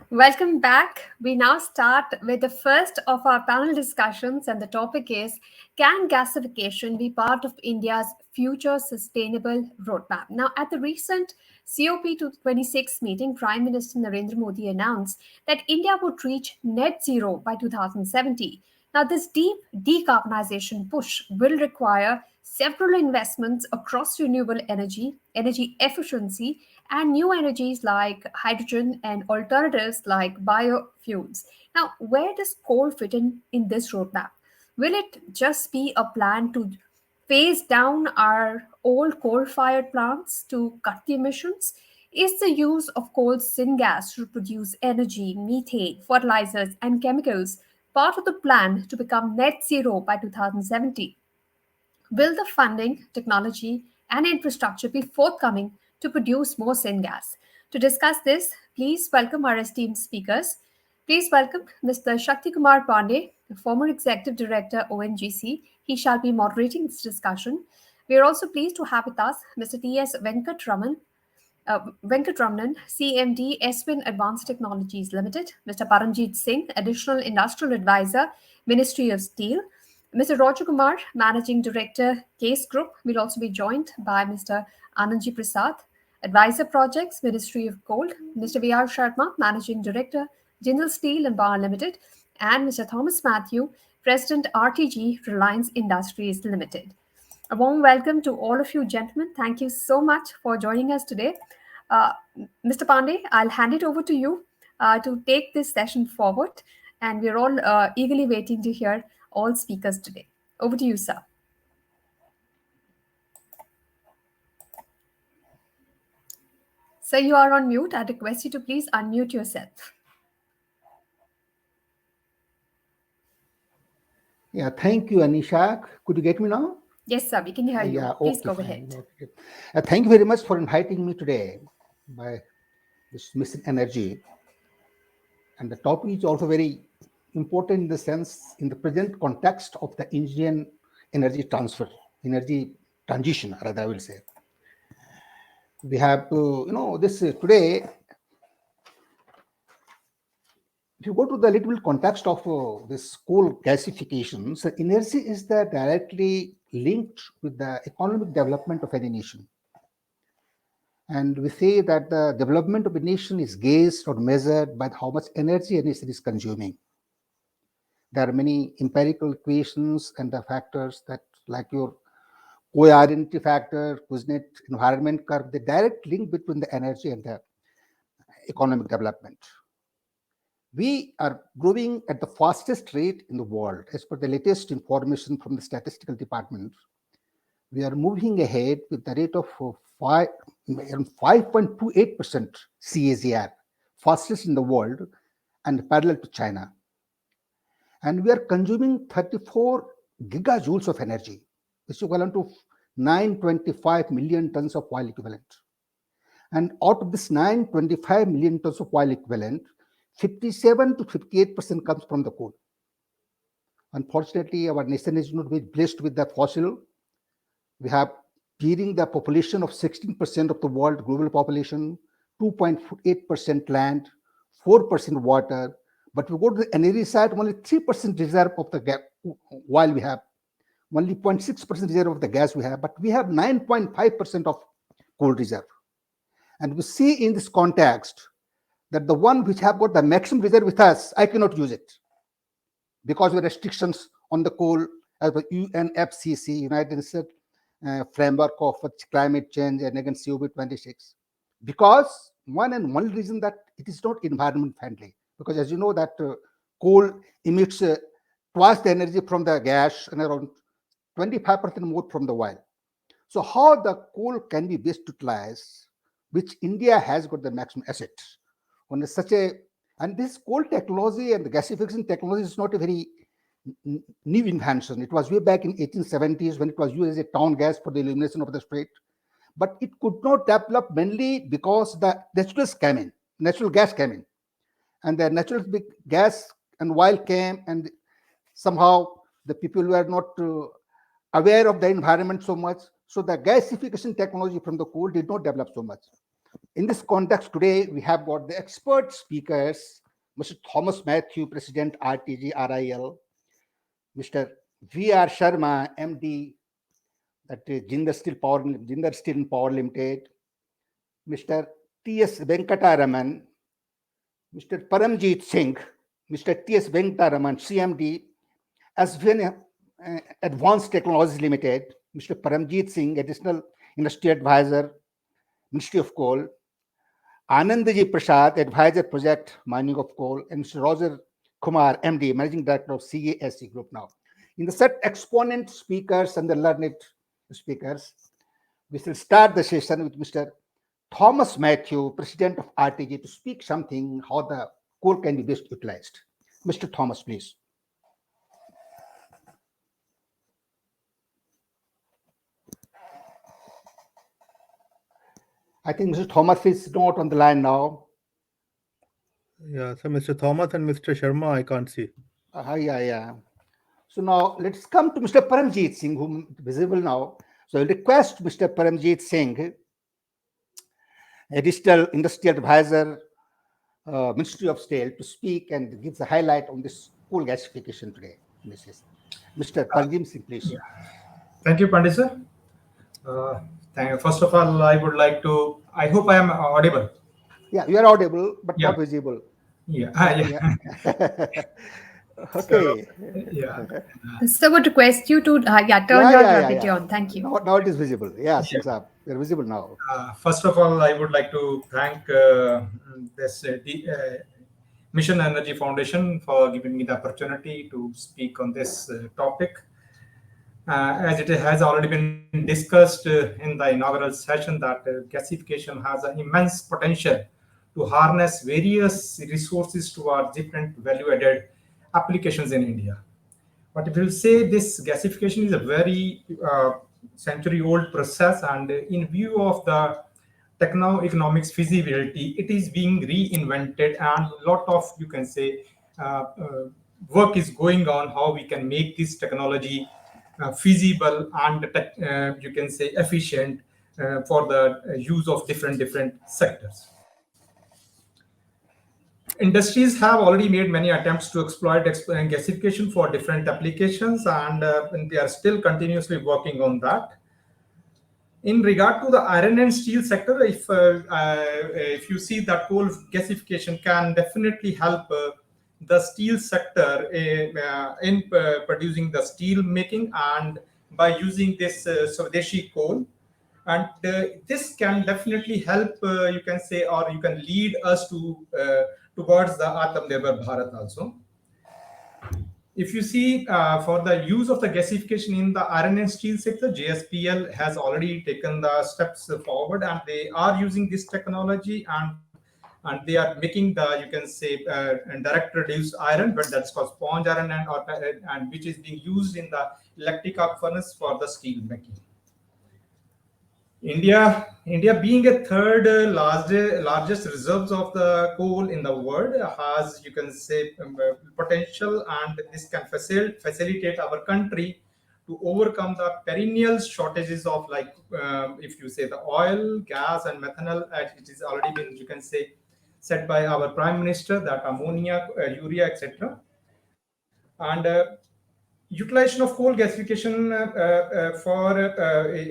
Welcome back. We now start with the first of our panel discussions, and the topic is: Can gasification be part of India's future sustainable roadmap? Now, at the recent COP26 meeting, Prime Minister Narendra Modi announced that India would reach net zero by 2070. Now, this deep decarbonization push will require several investments across renewable energy, energy efficiency, and new energies like hydrogen and alternatives like biofuels. Now, where does coal fit in this roadmap? Will it just be a plan to phase down our old coal fired plants to cut the emissions? Is the use of coal syngas to produce energy, methane, fertilizers, and chemicals part of the plan to become net zero by 2070? Will the funding, technology, and infrastructure be forthcoming to produce more syngas? To discuss this, please welcome our esteemed speakers. Please welcome Mr. Shakti Kumar Pandey, the former Executive Director, ONGC. He shall be moderating this discussion. We are also pleased to have with us Mr. T.S. Venkatramanan, CMD, SWIN Advanced Technologies Limited, Mr. Paramjeet Singh, Additional Industrial Advisor, Ministry of Steel, Mr. Roger Kumar, Managing Director, Case Group, will also be joined by Mr. Anandji Prasad, Advisor Projects, Ministry of Coal, Mr. V.R. Sharma, Managing Director, Jindal Steel and Bar Limited, and Mr. Thomas Matthew, President, RTG Reliance Industries Limited. A warm welcome to all of you, gentlemen. Thank you so much for joining us today. Uh, Mr. Pandey, I'll hand it over to you to take this session forward, and we're all eagerly waiting to hear all speakers today. Over to you, sir. Sir, you are on mute. I request you to please unmute yourself. Yeah, thank you, Anisha. Could you get me now? Yes, sir, we can hear you. Yeah, Please okay, go fine. ahead. Okay. Thank you very much for inviting me today by this Mission Energy. And the topic is also very important in the sense, in the present context of the Indian energy transfer, energy transition, rather, I will say. We have to, this today, if you go to the little context of this coal gasification, so energy is the directly linked with the economic development of any nation. And we say that the development of a nation is gauged or measured by how much energy a nation is consuming. There are many empirical equations and the factors that, like your co-identity factor, Kuznets environment curve, the direct link between the energy and the economic development. We are growing at the fastest rate in the world. As per the latest information from the statistical department, we are moving ahead with the rate of 5.28% CAGR, fastest in the world and parallel to China. And we are consuming 34 gigajoules of energy, which is equivalent to 925 million tons of oil equivalent. And out of this 925 million tons of oil equivalent, 57 to 58% comes from the coal. Unfortunately, our nation is not blessed with the fossil. We have clearing the population of 16% of the world global population, 2.8% land, 4% water. But we go to the energy side, only 3% reserve of the gas, while we have only 0.6% reserve of the gas we have, but we have 9.5% of coal reserve. And we see in this context that the one which have got the maximum reserve with us, I cannot use it because of restrictions on the coal as the UNFCCC, United Nations framework of climate change and against COP26. Because one and only reason that it is not environment friendly. Because as you know that coal emits twice the energy from the gas and around 25% more from the oil. So how the coal can be best utilized, which India has got the maximum assets on such a, and this coal technology and the gasification technology is not a very new invention. It was way back in 1870s when it was used as a town gas for the illumination of the street. But it could not develop mainly because the natural gas came in. And the natural gas and oil came, and somehow the people were not aware of the environment so much. So the gasification technology from the coal did not develop so much. In this context, today we have got the expert speakers, Mr. Thomas Matthew, President RTG RIL, Mr. V.R. Sharma, MD, that is Jindal Steel and Power Limited, Mr. T.S. Venkataraman, Mr. Paramjit Singh, Mr. T.S. Venkataraman, CMD, SVN Advanced Technologies Limited, Mr. Paramjit Singh, Additional Industry Advisor, Ministry of Coal, Anandji Prasad, Advisor Project Mining of Coal, and Mr. Roger Kumar, MD, Managing Director of CASC Group. Now, in the set exponent speakers and the learned speakers, we shall start the session with Mr. Thomas Matthew, President of RTG, to speak something how the coal can be best utilized. Mr. Thomas, please. I think Mr. Thomas is not on the line now. Yeah, so Mr. Thomas and Mr. Sharma, I can't see. Yeah. So now let's come to Mr. Paramjit Singh, whom is visible now. So I request Mr. Paramjit Singh, Additional Industry Advisor, Ministry of Steel, to speak and give the highlight on this coal gasification today. Mr. Paramjit Singh, please. Yeah. Thank you, Pandit sir. First of all, I would like to, I hope I am audible. Yeah, you are audible, but not visible. Yeah. Okay. So I would request you to turn your video on. Thank you. Now it is visible. Yes, you're visible now. First of all, I would like to thank this Mission Energy Foundation for giving me the opportunity to speak on this topic. As it has already been discussed in the inaugural session, that gasification has an immense potential to harness various resources towards different value-added applications in India. But if you say this gasification is a very century-old process, and in view of the techno-economics feasibility, it is being reinvented, and a lot of, you can say, work is going on how we can make this technology feasible and you can say efficient for the use of different sectors. Industries have already made many attempts to exploit gasification for different applications, and they are still continuously working on that. In regard to the iron and steel sector, if you see that coal gasification can definitely help the steel sector in producing the steel making, and by using this Swadeshi coal, and this can definitely help, you can say, or you can lead us to towards the Atmanirbhar Bharat also. If you see for the use of the gasification in the iron and steel sector, JSPL has already taken the steps forward, and they are using this technology, and they are making the, you can say, direct reduced iron, but that's called sponge iron, and which is being used in the electric arc furnace for the steel making. India being a third largest reserves of the coal in the world, has, you can say, potential, and this can facilitate our country to overcome the perennial shortages of, like, if you say, the oil, gas, and methanol, as it is already been, you can say, said by our Prime Minister, that ammonia, urea, etc. And utilization of coal gasification for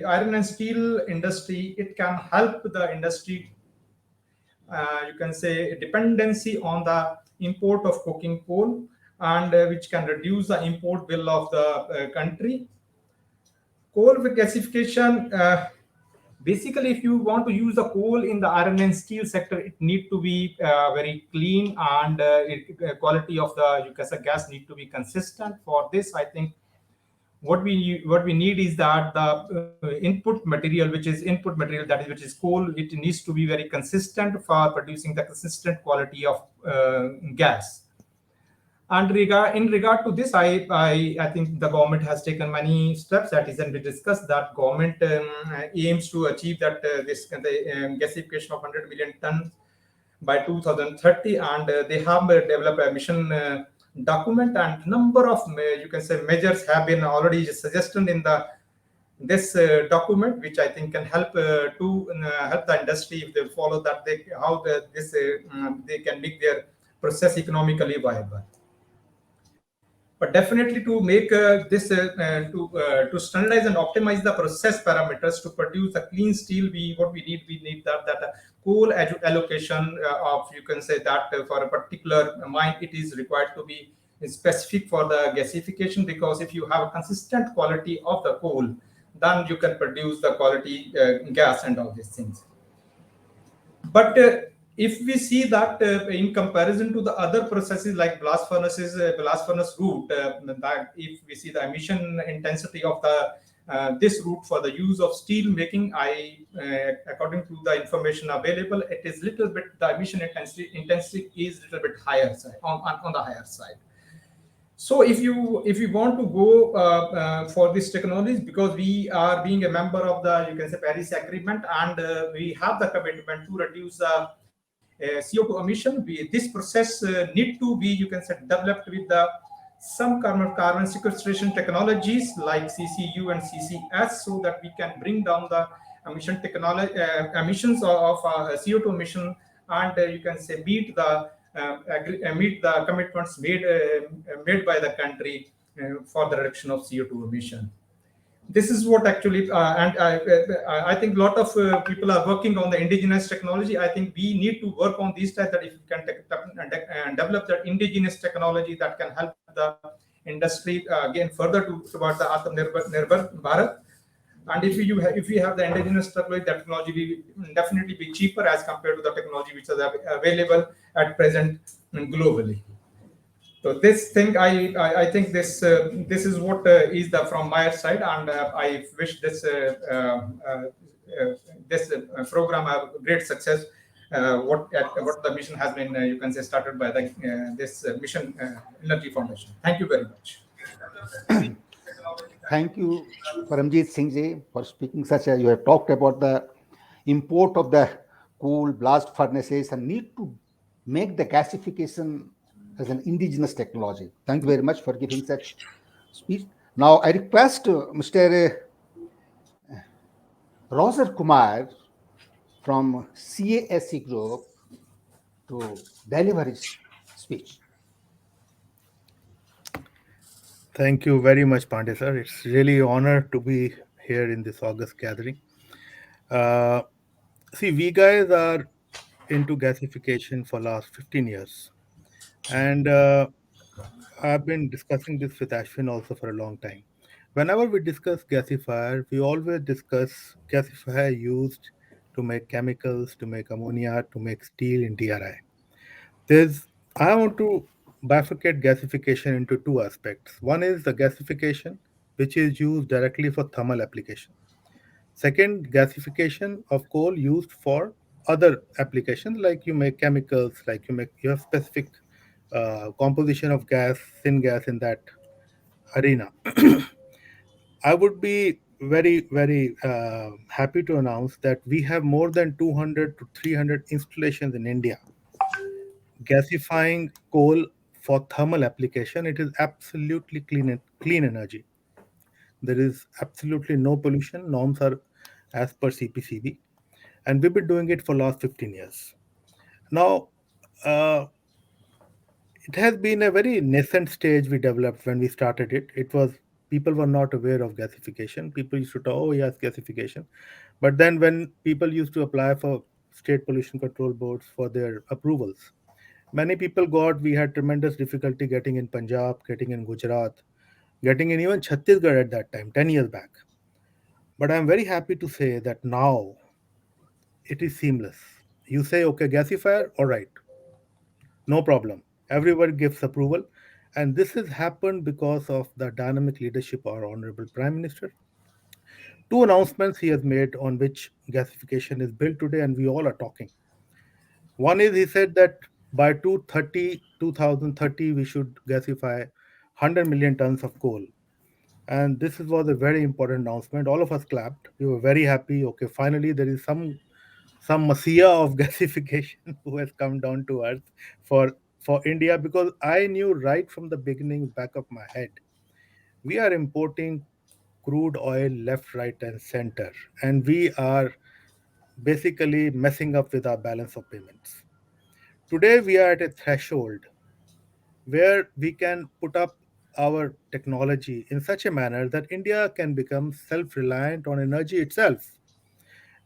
iron and steel industry, it can help the industry, you can say, dependency on the import of coking coal, and which can reduce the import bill of the country. Coal gasification, basically, if you want to use the coal in the iron and steel sector, it need to be very clean, and quality of the, you can say, gas need to be consistent. For this, I think what we need is that the input material, which is coal, it needs to be very consistent for producing the consistent quality of gas. And in regard to this, I think the government has taken many steps. That is, and we discussed that government aims to achieve that gasification of 100 million tons by 2030, and they have developed a mission document, and number of, you can say, measures have been already suggested in the this document, which I think can help to help the industry if they follow that, they can make their process economically viable. But definitely to make to standardize and optimize the process parameters to produce a clean steel, we need that coal allocation of, you can say that for a particular mine it is required to be specific for the gasification, because if you have a consistent quality of the coal, then you can produce the quality gas and all these things. But if we see that in comparison to the other processes like blast furnace route, that if we see the emission intensity of the this route for the use of steel making, according to the information available, it is little bit, the emission intensity is little bit higher side, on the higher side. So if you want to go for these technologies, because we are being a member of the, you can say, Paris Agreement, and we have the commitment to reduce the CO2 emission, this process need to be, you can say, developed with the some carbon sequestration technologies like CCU and CCS, so that we can bring down the emissions of CO2 emission, and you can say meet the commitments made by the country for the reduction of CO2 emission. This is what actually, and I think a lot of people are working on the indigenous technology. I think we need to work on these types, that if we can develop that indigenous technology that can help the industry again further towards the Atmanirbhar Bharat. And if we have the indigenous technology will definitely be cheaper as compared to the technology which is available at present globally. So this thing, I think this is what is the from my side, and I wish this program a great success. What the mission has been, you can say, started by this Mission Energy Foundation. Thank you very much. Thank you, Paramjit Singh ji, for speaking such a. You have talked about the import of the coal blast furnaces and need to make the gasification as an indigenous technology. Thank you very much for giving such speech. Now I request Mr. Roger Kumar from CASE Group to deliver his speech. Thank you very much, Pandey sir. It's really an honor to be here in this August gathering. See, we guys are into gasification for last 15 years. And I've been discussing this with Ashwin also for a long time. Whenever we discuss gasifier, we always discuss gasifier used to make chemicals, to make ammonia, to make steel in DRI. I want to bifurcate gasification into two aspects. One is the gasification, which is used directly for thermal application. Second, gasification of coal used for other applications, like you make chemicals, like you have specific composition of gas, syngas in that arena. I would be very, very happy to announce that we have more than 200 to 300 installations in India gasifying coal for thermal application. It is absolutely clean energy. There is absolutely no pollution. Norms are as per CPCB, and we've been doing it for last 15 years. Now, it has been a very nascent stage we developed when we started it. It was people were not aware of gasification. People used to talk, oh yes, gasification. But then when people used to apply for state pollution control boards for their approvals, many people we had tremendous difficulty getting in Punjab, getting in Gujarat, getting in even Chhattisgarh at that time, 10 years back. But I'm very happy to say that now it is seamless. You say, okay, gasifier, all right, no problem. Everyone gives approval. And this has happened because of the dynamic leadership of our Honorable Prime Minister. Two announcements he has made on which gasification is built today, and we all are talking. One is he said that by 2030, we should gasify 100 million tons of coal. And this was a very important announcement. All of us clapped. We were very happy. Okay, finally there is some messiah of gasification who has come down to earth for India, because I knew right from the beginning, back of my head, we are importing crude oil left, right, and center, and we are basically messing up with our balance of payments. Today, we are at a threshold where we can put up our technology in such a manner that India can become self reliant on energy itself,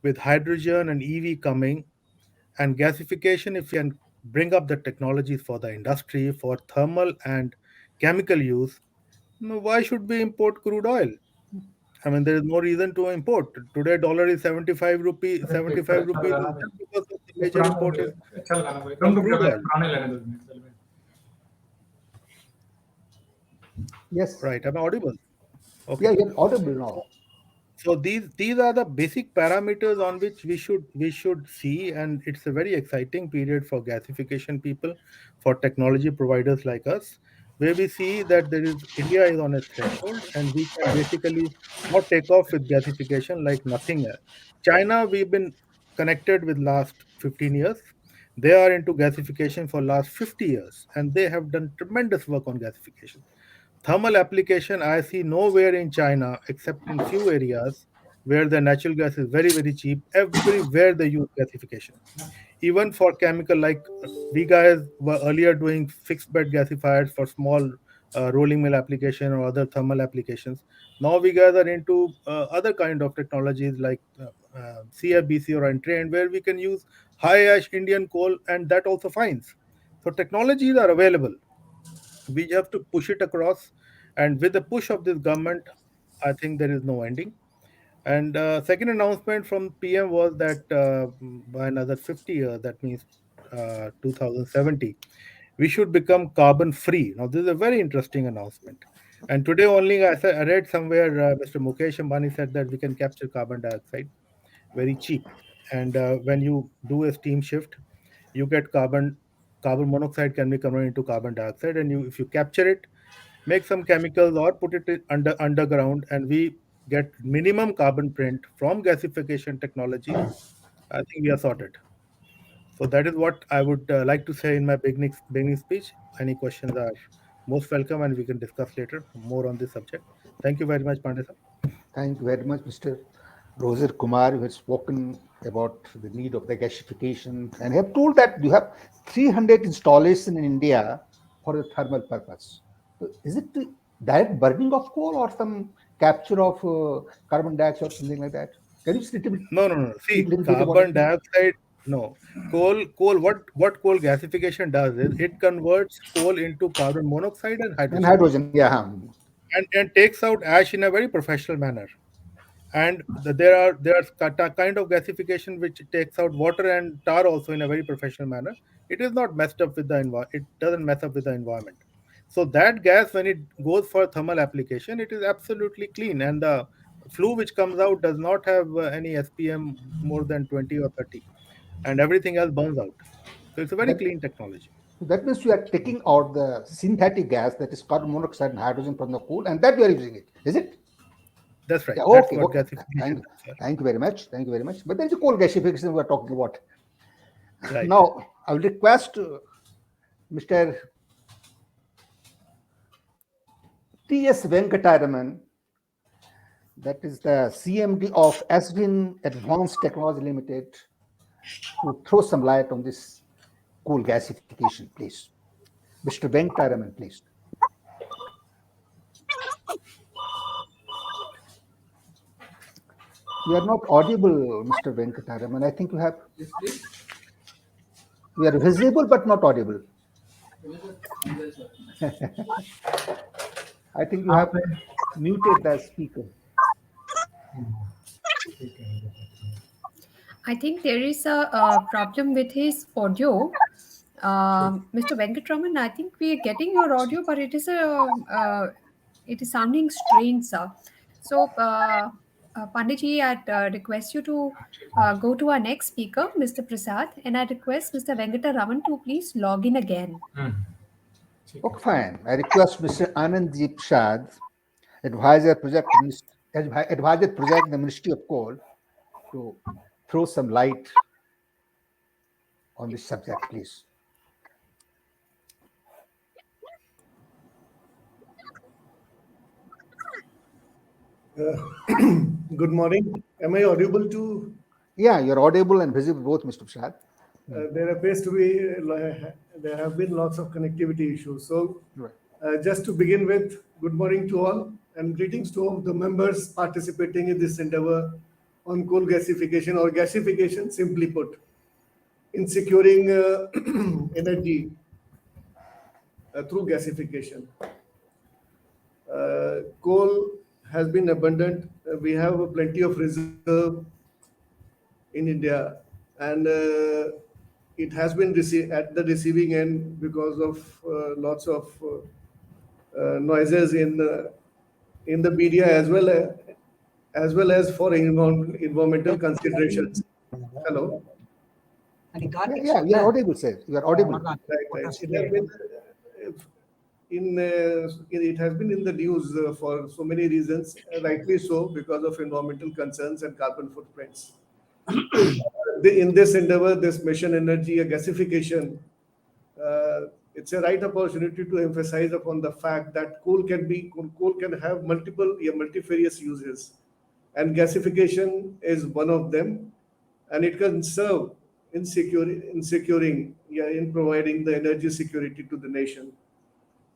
with hydrogen and EV coming and gasification. If we can bring up the technologies for the industry, for thermal and chemical use, why should we import crude oil? I mean, there is no reason to import. Today, dollar is 75 rupee, Wait, wait, 75 rupees Prashant. just because of the major Prana, import is चल गाना भाई from रंग crude बिरंगा oil. पुराने लेने दो चल भाई Yes. Right? Am I audible? Okay. Yeah, you're audible now. So these are the basic parameters on which we should see, and it's a very exciting period for gasification people, for technology providers like us, where we see that there is India is on a threshold, and we can basically not take off with gasification like nothing else. China, we've been connected with last 15 years. They are into gasification for last 50 years, and they have done tremendous work on gasification. Thermal application I see nowhere in China except in few areas where the natural gas is very very cheap. Everywhere they use gasification. Even for chemical, like we guys were earlier doing fixed bed gasifiers for small rolling mill application or other thermal applications. Now we guys are into other kind of technologies like CFBC or Entrain, where we can use high ash Indian coal, and that also finds. So technologies are available. We have to push it across, and with the push of this government, I think there is no ending. And second announcement from PM was that by another 50 years, that means 2070, we should become carbon free. Now this is a very interesting announcement, and today only I read somewhere Mr. Mukesh Ambani said that we can capture carbon dioxide very cheap, and when you do a steam shift, you get carbon monoxide can be converted into carbon dioxide, and you if you capture it, make some chemicals or put it underground, and we get minimum carbon print from gasification technology. I think we are sorted. So that is what I would like to say in my beginning speech. Any questions are most welcome, and we can discuss later more on this subject. Thank you very much, Pandey sir. Thank you very much, Mr. Roser Kumar. You have spoken about the need of the gasification and have told that you have 300 installation in India for the thermal purpose. So is it the direct burning of coal or some capture of carbon dioxide or something like that? Can you just No, no, no. speak See, a little bit about carbon it? dioxide. No, coal. What coal gasification does is it converts coal into carbon monoxide and And hydrogen, hydrogen, yeah. and takes out ash in a very professional manner. And there are kind of gasification which takes out water and tar also in a very professional manner. It is not messed up with the environment. It doesn't mess up with the environment. So that gas, when it goes for thermal application, it is absolutely clean, and the flue which comes out does not have any SPM more than 20 or 30, and everything else burns out. So it's a very That, clean technology. that means you are taking out the synthetic gas, that is carbon monoxide and hydrogen from the coal, and that you are using it. Is it? That's right. Yeah, That's okay, what okay. gasification does, sir. Thank you very much. Thank you very much. But there is a coal gasification we are talking about. Right. Now, I will request Mr. T.S. Venkataraman, that is the CMD of Aswin Advanced Technology Limited, to throw some light on this coal gasification, please. Mr. Venkataraman, please. You are not audible, Mr. Venkataraman. I think you have. You are visible but not audible. I think you हाँ have पे muted the speaker. I think there is a problem with his audio. Mr. Venkatraman, I think we are getting your audio, but it is sounding strange, sir. So, Panditji, I'd request you to go to our next speaker, Mr. Prasad, and I request Mr. Venkataraman to please log in again. ठीक है Okay, fine. I request Mr. Anandjeet Shad, Advisor Project, Advisor Project, the Ministry of Coal, to throw some light on this subject, please. Good morning. Am I audible to? Yeah, you're audible and visible both, Mr. Prasad. There appears to be, there have been lots of connectivity issues. So, Right. just to begin with, good morning to all and greetings to all the members participating in this endeavor on coal gasification or gasification, simply put, in securing energy through gasification. Coal has been abundant. We have plenty of reserve in India, and it has been at the receiving end because of lots of noises in the media as well as for environmental considerations. Hello, Yeah, you're audible, sir. You're audible. right. It has been it has been in the news for so many reasons, rightly so, because of environmental concerns and carbon footprints. In this endeavor, this mission energy gasification, it's a right opportunity to emphasize upon the fact that coal can have multifarious uses, and gasification is one of them, and it can serve in providing the energy security to the nation,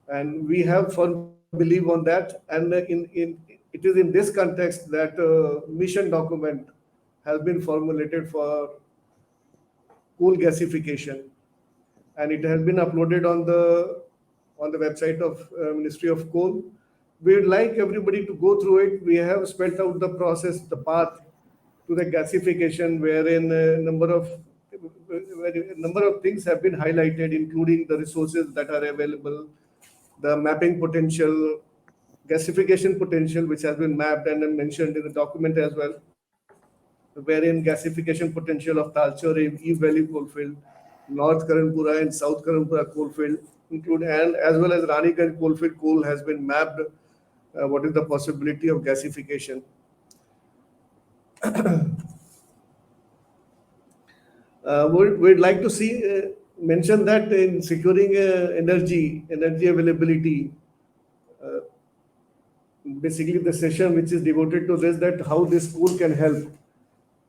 and we have firm belief on that. And it is in this context that mission document has been formulated for coal gasification, and it has been uploaded on the website of Ministry of Coal. We would like everybody to go through it. We have spelled out the process, the path to the gasification, wherein a number of things have been highlighted, including the resources that are available, the mapping potential, gasification potential, which has been mapped and mentioned in the document as well, wherein gasification potential of Talcher and Eve Valley coalfield, North Karanpura and South Karanpura coalfield, and as well as Raniganj coalfield coal has been mapped. What is the possibility of gasification? We'd like to see mention that in securing energy availability. Basically, the session which is devoted to this, that how this coal can help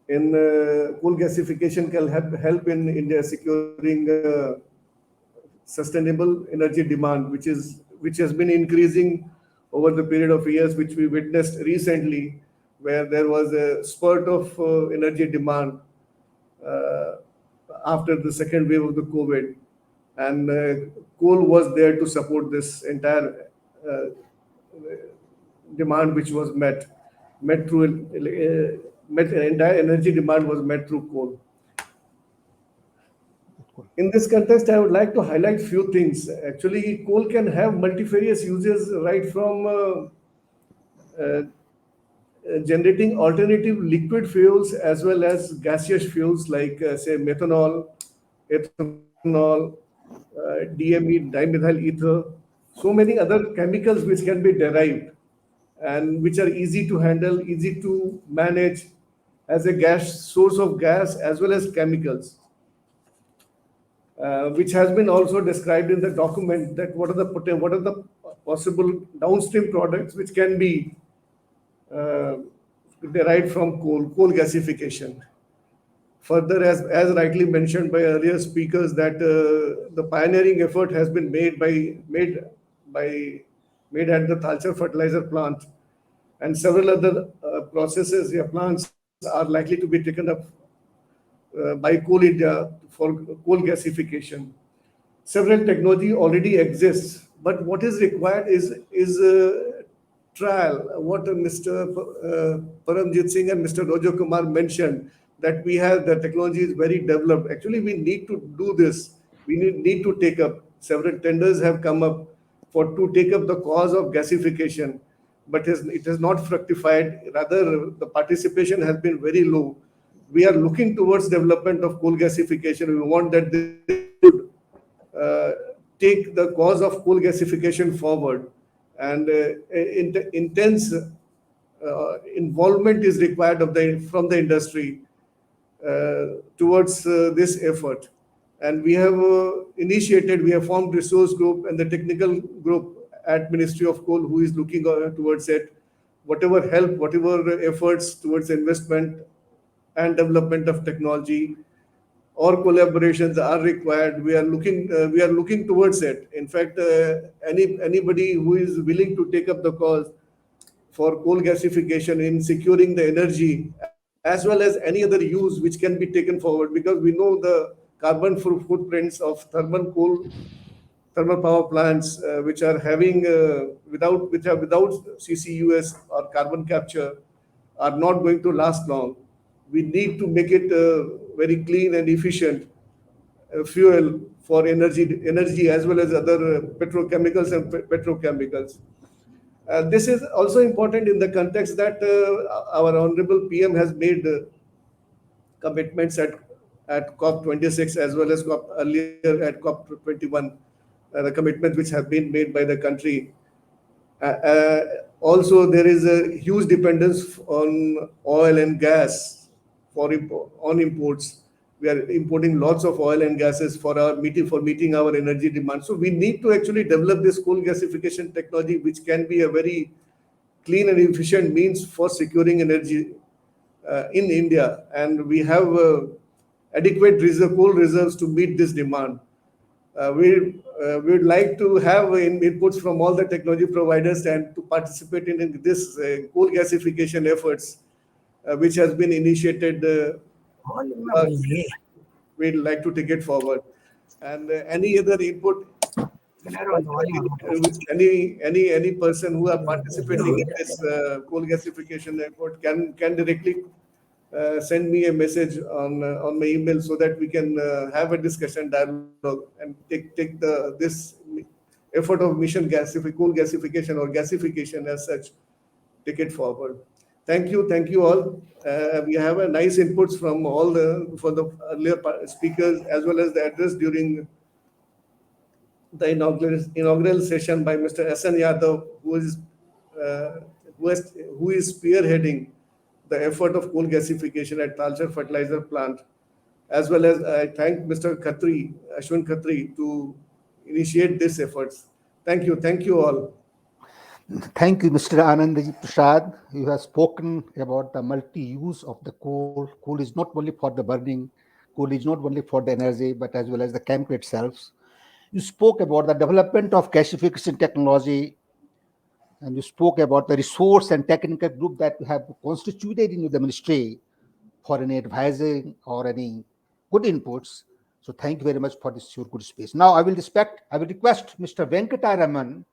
in coal gasification, can help in India securing sustainable energy demand, which has been increasing over the period of years, which we witnessed recently, where there was a spurt of energy demand after the second wave of the COVID, and coal was there to support this entire demand, which was met through entire energy demand was met through coal. In this context, I would like to highlight few things. Actually, coal can have multifarious uses, right from generating alternative liquid fuels as well as gaseous fuels like say methanol, ethanol, DME, dimethyl ether, so many other chemicals which can be derived and which are easy to handle, easy to manage as a source of gas as well as chemicals, which has been also described in the document, that what are the possible downstream products which can be derived from coal gasification. Further, as rightly mentioned by earlier speakers, that the pioneering effort has been made at the Talcher fertilizer plant, and several other processes or plants are likely to be taken up by Coal India for coal gasification. Several technology already exists, but what is required is trial. What Mr. Paramjit Singh and Mr. Rojo Kumar mentioned, that we have the technology is very developed. Actually, we need to do this. We need to take up. Several tenders have come up to take up the cause of gasification, but it has not fructified. Rather, the participation has been very low. We are looking towards development of coal gasification. We want that they should take the cause of coal gasification forward, and intense involvement is required from the industry towards this effort. And we have formed resource group and the technical group at Ministry of Coal who is looking towards it. whatever help, whatever efforts towards investment and development of technology or collaborations are required, we are looking towards it. In fact, anybody who is willing to take up the cause for coal gasification in securing the energy, as well as any other use which can be taken forward, because we know the carbon footprints of thermal power plants, which are having without CCUS or carbon capture, are not going to last long. We need to make it very clean and efficient fuel for energy as well as other petrochemicals and petrochemicals. This is also important in the context that our honorable PM has made commitments at COP26 as well as earlier at COP21, the commitments which have been made by the country. Also, there is a huge dependence on oil and gas on imports. We are importing lots of oil and gases for meeting our energy demand. So we need to actually develop this coal gasification technology, which can be a very clean and efficient means for securing energy in India. And we have adequate coal reserves to meet this demand. We would like to have inputs from all the technology providers and to participate in this coal gasification efforts, which has been initiated. We'd like to take it forward. And any other input, any person who are participating in this coal gasification effort can directly send me a message on my email, so that we can have a discussion dialogue and take this effort of coal gasification or gasification as such, take it forward. Thank you all. We have a nice inputs from for the earlier speakers, as well as the address during the inaugural session by Mr. S.N. Yadav, who is spearheading the effort of coal gasification at Talcher Fertilizer Plant, as well as I thank Mr. Ashwin Khatri, to initiate these efforts. Thank you all. Thank you, Mr. Anandji Prasad. You have spoken about the multi-use of the coal. Coal is not only for the burning, coal is not only for the energy, but as well as the chemical itself. You spoke about the development of gasification technology, and you spoke about the resource and technical group that you have constituted in the ministry for any advising or any good inputs. So thank you very much for this your good space. Now I will request Mr. Venkataraman,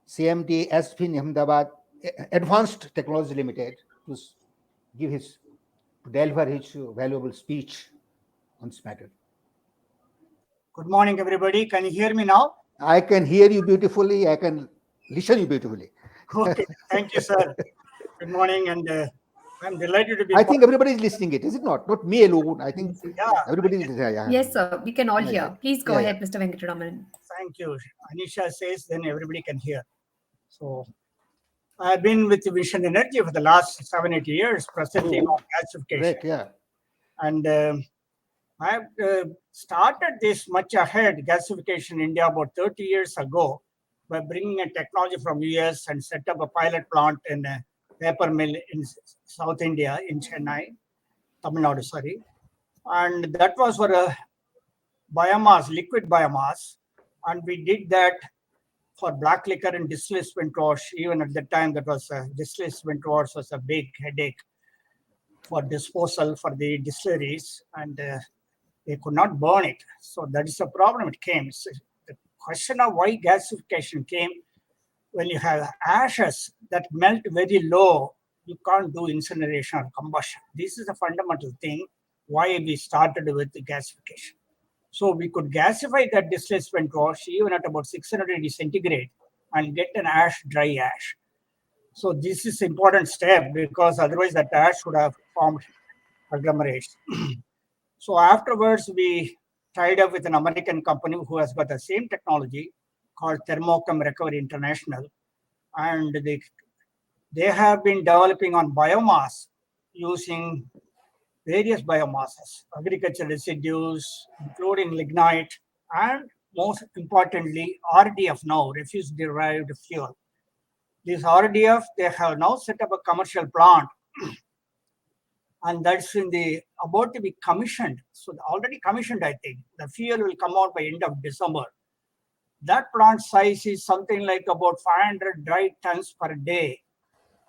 CMD SFIN Ahmedabad Advanced Technology Limited, to deliver his valuable speech on this matter. Good morning, everybody. Can you hear me now? I can hear you beautifully. I can listen you beautifully. Okay. Thank you, sir. Good morning, and I'm delighted to be. I think everybody is listening it, is it not? Not me alone. I think everybody is. Yes, sir. We can all hear. Please go ahead, Mr. Venkataraman. Thank you. Anisha says, then everybody can hear. So I've been with Vision Energy for the last 7-8 years, presenting on gasification. Great, yeah. And I've started this much ahead, gasification in India, about 30 years ago, by bringing a technology from US and set up a pilot plant in a paper mill in South India, in Chennai, Tamil Nadu, sorry. And that was for a biomass, liquid biomass. And we did that for black liquor and distilled spent wash. Even at the time, that was distilled spent wash was a big headache for disposal for the distilleries, and they could not burn it. So that is the problem it came. So the question of why gasification came, when you have ashes that melt very low, you can't do incineration or combustion. This is a fundamental thing why we started with the gasification. So we could gasify that distilled spent wash even at about 600 degrees centigrade and get an dry ash. So this is an important step, because otherwise that ash would have formed agglomerates. So afterwards, we tied up with an American company who has got the same technology called Thermochem Recovery International. And they have been developing on biomass using various biomasses, agricultural residues, including lignite, and most importantly, RDF now, refuse-derived fuel. This RDF, they have now set up a commercial plant, and that's about to be commissioned. So already commissioned, I think. The fuel will come out by end of December. That plant size is something like about 500 dry tons per day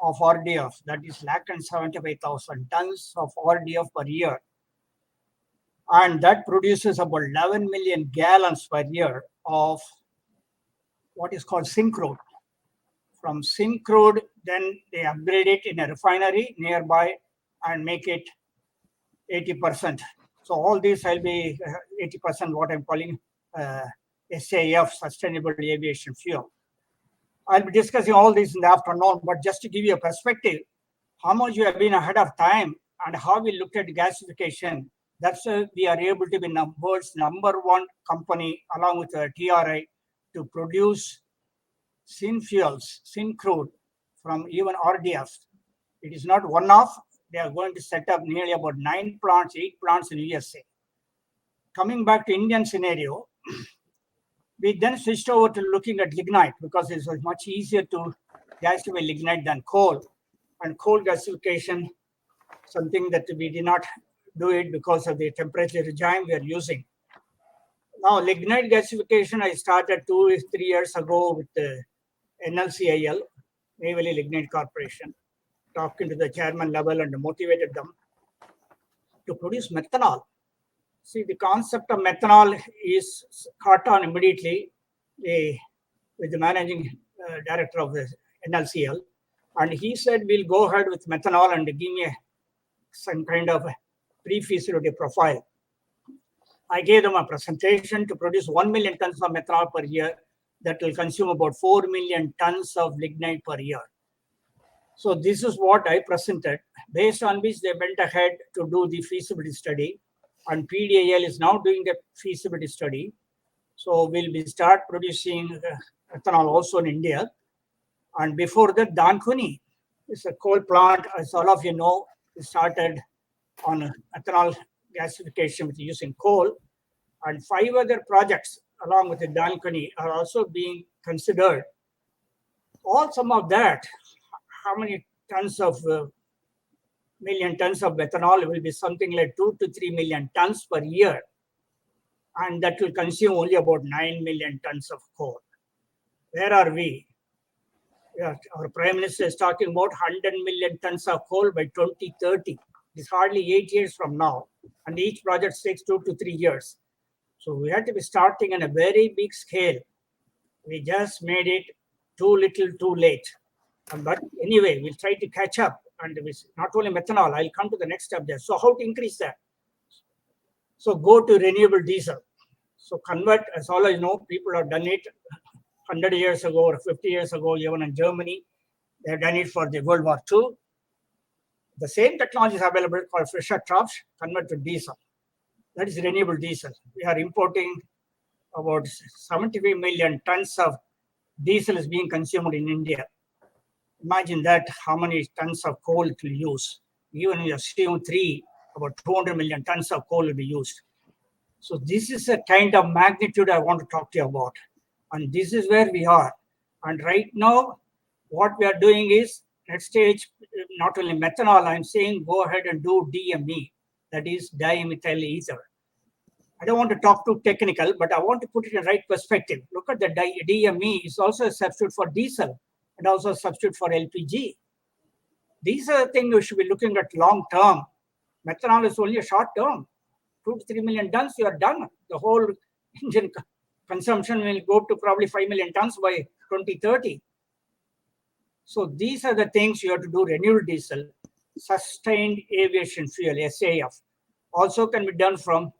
of RDF. That is 175,000 tons of RDF per year. And that produces about 11 million gallons per year of what is called syncrude. From syncrude, then they upgrade it in a refinery nearby and make it 80%. So all these will be 80% what I'm calling SAF, Sustainable Aviation Fuel. I'll be discussing all this in the afternoon, but just to give you a perspective, how much we have been ahead of time and how we looked at gasification, that's we are able to be the world's #1 company along with TRI to produce syncrude from even RDF. It is not one-off. They are going to set up nearly about 8 plants in USA. Coming back to Indian scenario, we then switched over to looking at lignite because it was much easier to gasify lignite than coal. And coal gasification, something that we did not do it because of the temperature regime we are using. Now, lignite gasification, I started 2-3 years ago with the NLCIL, Neyveli Valley Lignite Corporation, talking to the chairman level and motivated them to produce methanol. See, the concept of methanol is caught on immediately with the managing director of the NLCL. And he said, we'll go ahead with methanol and give me some kind of pre-feasibility profile. I gave them a presentation to produce 1 million tons of methanol per year that will consume about 4 million tons of lignite per year. So this is what I presented, based on which they went ahead to do the feasibility study. And PDIL is now doing the feasibility study. So we'll be start producing ethanol also in India. And before that, Dankuni is a coal plant, as all of you know, it started on ethanol gasification with using coal. And 5 other projects along with the Dankuni are also being considered. All some of that, how many tons of million tons of methanol will be something like 2 to 3 million tons per year. And that will consume only about 9 million tons of coal. Where are we? Yeah, our Prime Minister is talking about 100 million tons of coal by 2030. It's hardly 8 years from now. And each project takes 2 to 3 years. So we have to be starting on a very big scale. We just made it too little, too late. But anyway, we'll try to catch up. And with not only methanol, I'll come to the next step there. So how to increase that? So go to renewable diesel. So convert, as all I know, people have done it 100 years ago or 50 years ago, even in Germany. They have done it for the World War II. The same technology is available called Fischer-Tropsch, convert to diesel. That is renewable diesel. We are importing about 75 million tons of diesel is being consumed in India. Imagine that, how many tons of coal it will use. Even if you assume 3, about 200 million tons of coal will be used. So this is a kind of magnitude I want to talk to you about. And this is where we are. And right now, what we are doing is, next stage, not only methanol, I'm saying go ahead and do DME, that is dimethyl ether. I don't want to talk too technical, but I want to put it in the right perspective. Look at the DME is also a substitute for diesel and also a substitute for LPG. These are the things we should be looking at long term. Methanol is only a short term. 2 to 3 million tons, you are done. The whole engine consumption will go to probably 5 million tons by 2030. So these are the things you have to do. Renewable diesel, sustained aviation fuel, SAF, also can be done from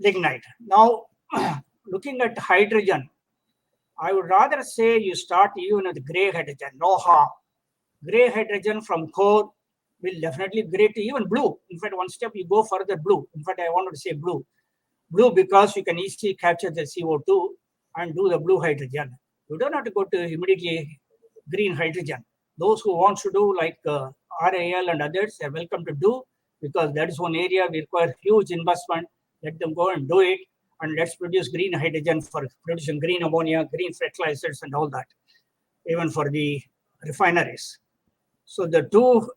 lignite. Now, looking at hydrogen, I would rather say you start even with gray hydrogen, no harm. Gray hydrogen from coal will definitely gray to even blue. In fact, one step you go further, blue. In fact, I wanted to say blue. Blue because you can easily capture the CO2 and do the blue hydrogen. You don't have to go to immediately green hydrogen. Those who want to do like RAL and others are welcome to do, because that is one area we require huge investment. Let them go and do it, and let's produce green hydrogen for producing green ammonia, green fertilizers, and all that. even for the refineries. So the two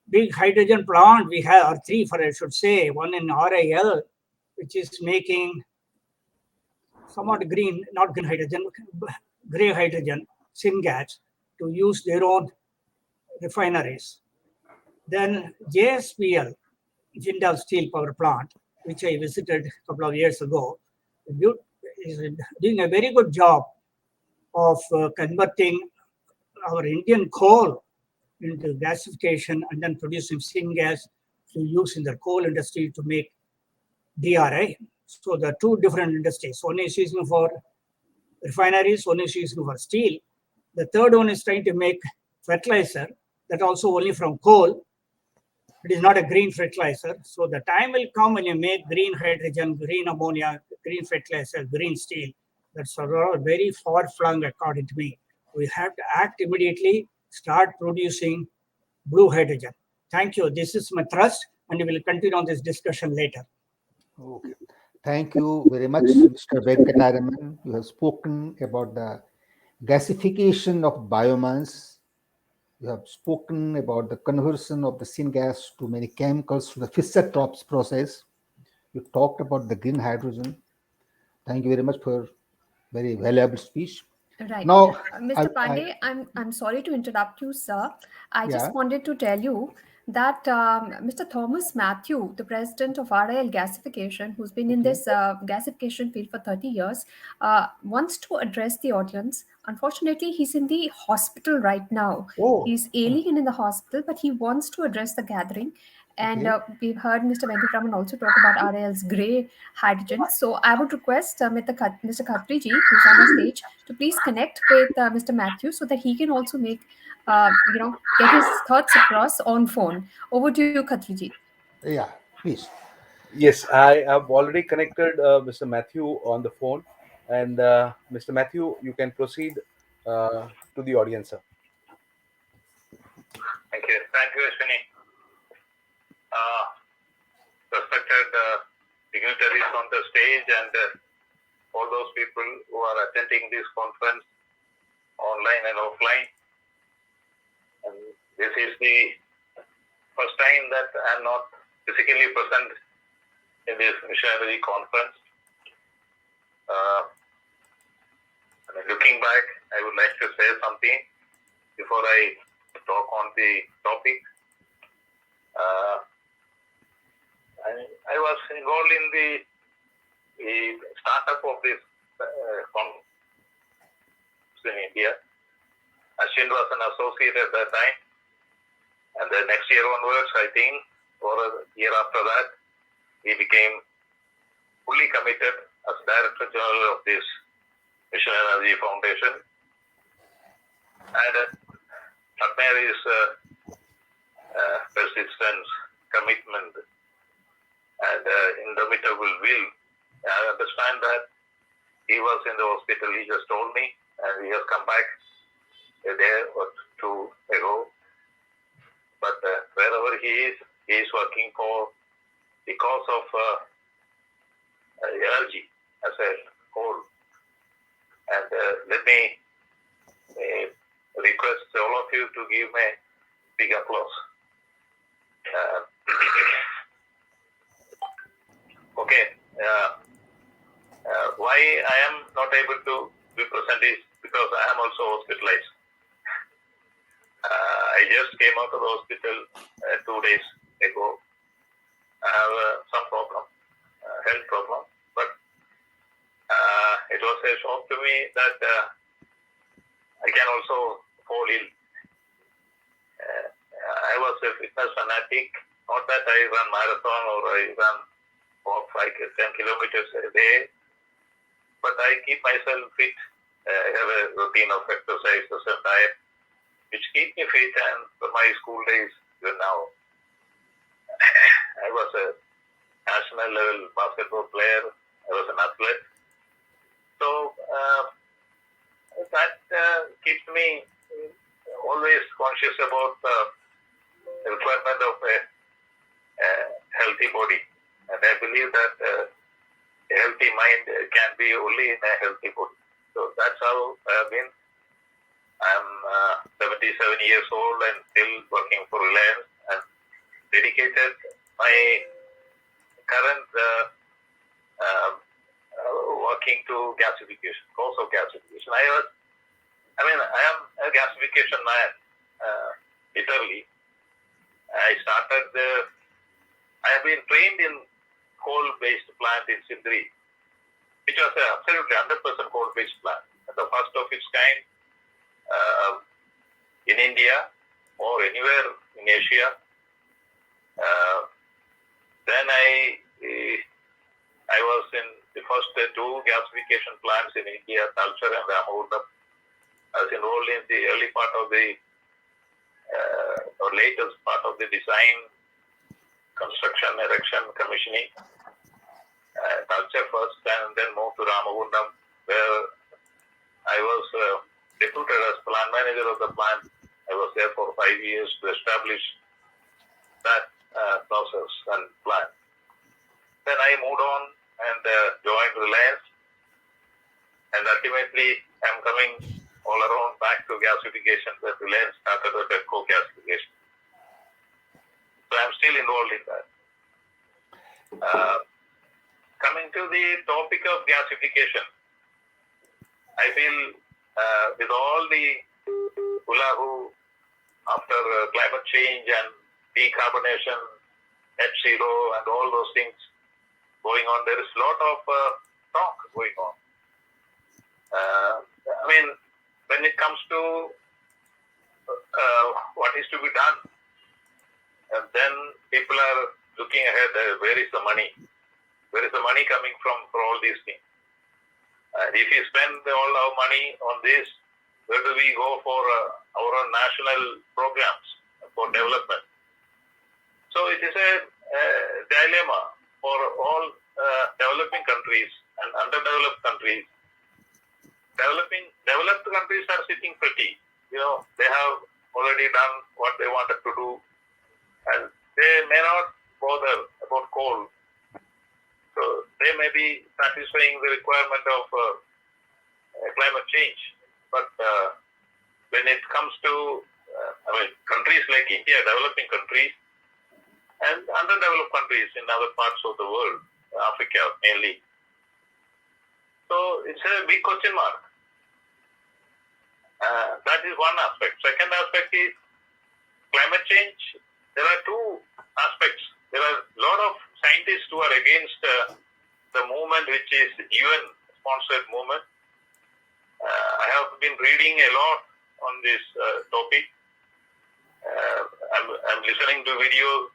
big hydrogen plant we have, or three for I should say, one in RIL, which is making somewhat green, not green hydrogen, gray hydrogen, syngas, to use their own refineries. Then JSPL, Jindal Steel Power Plant, which I visited a couple of years ago, is doing a very good job of converting our Indian coal into gasification and then producing syngas to use in the coal industry to make DRI. So the two different industries, one is using for refineries, one is using for steel. The third one is trying to make fertilizer, that also only from coal. It is not a green fertilizer. So the time will come when you make green hydrogen, green ammonia, green fertilizer, green steel. That's very far flung, according to me. We have to act immediately, start producing blue hydrogen. Thank you. This is my thrust, and we will continue on this discussion later. Okay. Thank you very much, Mr. Venkataraman. You have spoken about the gasification of biomass. You have spoken about the conversion of the syngas to many chemicals through the Fischer-Tropsch process. You talked about the green hydrogen. Thank you very much for very valuable speech. Right. Now, Mr. Pandey, I'm sorry to interrupt you, sir. I just wanted to tell you that Mr. Thomas Matthew, the president of RIL Gasification, who's been in this gasification field for 30 years, wants to address the audience. Unfortunately, he's in the hospital right now. He's ailing and in the hospital, but he wants to address the gathering. And we've heard Mr. Venkataraman also talk about RIL's grey hydrogen. So I would request Mr. Khatriji, who's on the stage, to please connect with Mr. Matthew so that he can also make, get his thoughts across on phone. Over to you, Khatriji. Yeah, please. Yes, I have already connected Mr. Matthew on the phone. And Mr. Matthew, you can proceed to the audience, sir. Thank you, Ashwini. Respected dignitaries on the stage and all those people who are attending this conference online and offline. And this is the first time that I am not physically present in this missionary conference. Looking back, I would like to say something before I talk on the topic. I was involved in the startup of this conference in India. Ashwin was an associate at that time. And the next year onwards, I think, or a year after that, he became fully committed as Director General of this Mission Energy Foundation. And admire his persistence, commitment, and indomitable will. I understand that he was in the hospital, he just told me, and he has come back a day or two ago. But wherever he is working for the cause of energy as a whole. And let me request all of you to give me big applause. Okay. Why I am not able to be present is because I am also hospitalized. I just came out of the hospital 2 days ago. I have some problem, health problem, but it was a shock to me that I can also fall ill. I was a fitness fanatic, not that I run marathon or I run walk 5-10 kilometers a day, but I keep myself fit. I have a routine of exercises and diet, which keep me fit, and for my school days, even now, I was a national level basketball player. I was an athlete. So that keeps me always conscious about the requirement of a healthy body. And I believe that a healthy mind can be only in a healthy body. So that's how I've been. I'm 77 years old and still working for Reliance, and dedicated my current working to gasification, cause of gasification. I am a gasification man, literally. I have been trained in coal-based plant in Sindri, which was absolutely 100% coal-based plant, the first of its kind in India or anywhere in Asia. Then I was in the first two gasification plants in India, Talcher and Ramagundam. I was enrolled in the early part of the or latest part of the design, construction, erection, commissioning. Talcher first, and then moved to Ramagundam, where I was deputed as plant manager of the plant. I was there for 5 years to establish that process and plant. Then I moved on and joined Reliance, and ultimately I'm coming all around back to gasification, where Reliance started with EPCO gasification. So I'm still involved in that. Coming to the topic of gasification, I feel with all the hula-hoo after climate change and decarbonation, net zero and all those things going on, there is a lot of talk going on. When it comes to what is to be done, and then people are looking ahead, where is the money? Where is the money coming from for all these things? And if you spend all our money on this, where do we go for our own national programs for development? So it is a dilemma for all developing countries and underdeveloped countries. Developed countries are sitting pretty. They have already done what they wanted to do, and they may not bother about coal. So they may be satisfying the requirement of climate change. But when it comes to countries like India, developing countries, and underdeveloped countries in other parts of the world, Africa mainly, so it's a big question mark. That is one aspect. Second aspect is climate change. There are two aspects. There are a lot of scientists who are against the movement, which is UN-sponsored movement. I have been reading a lot on this topic. I'm listening to videos,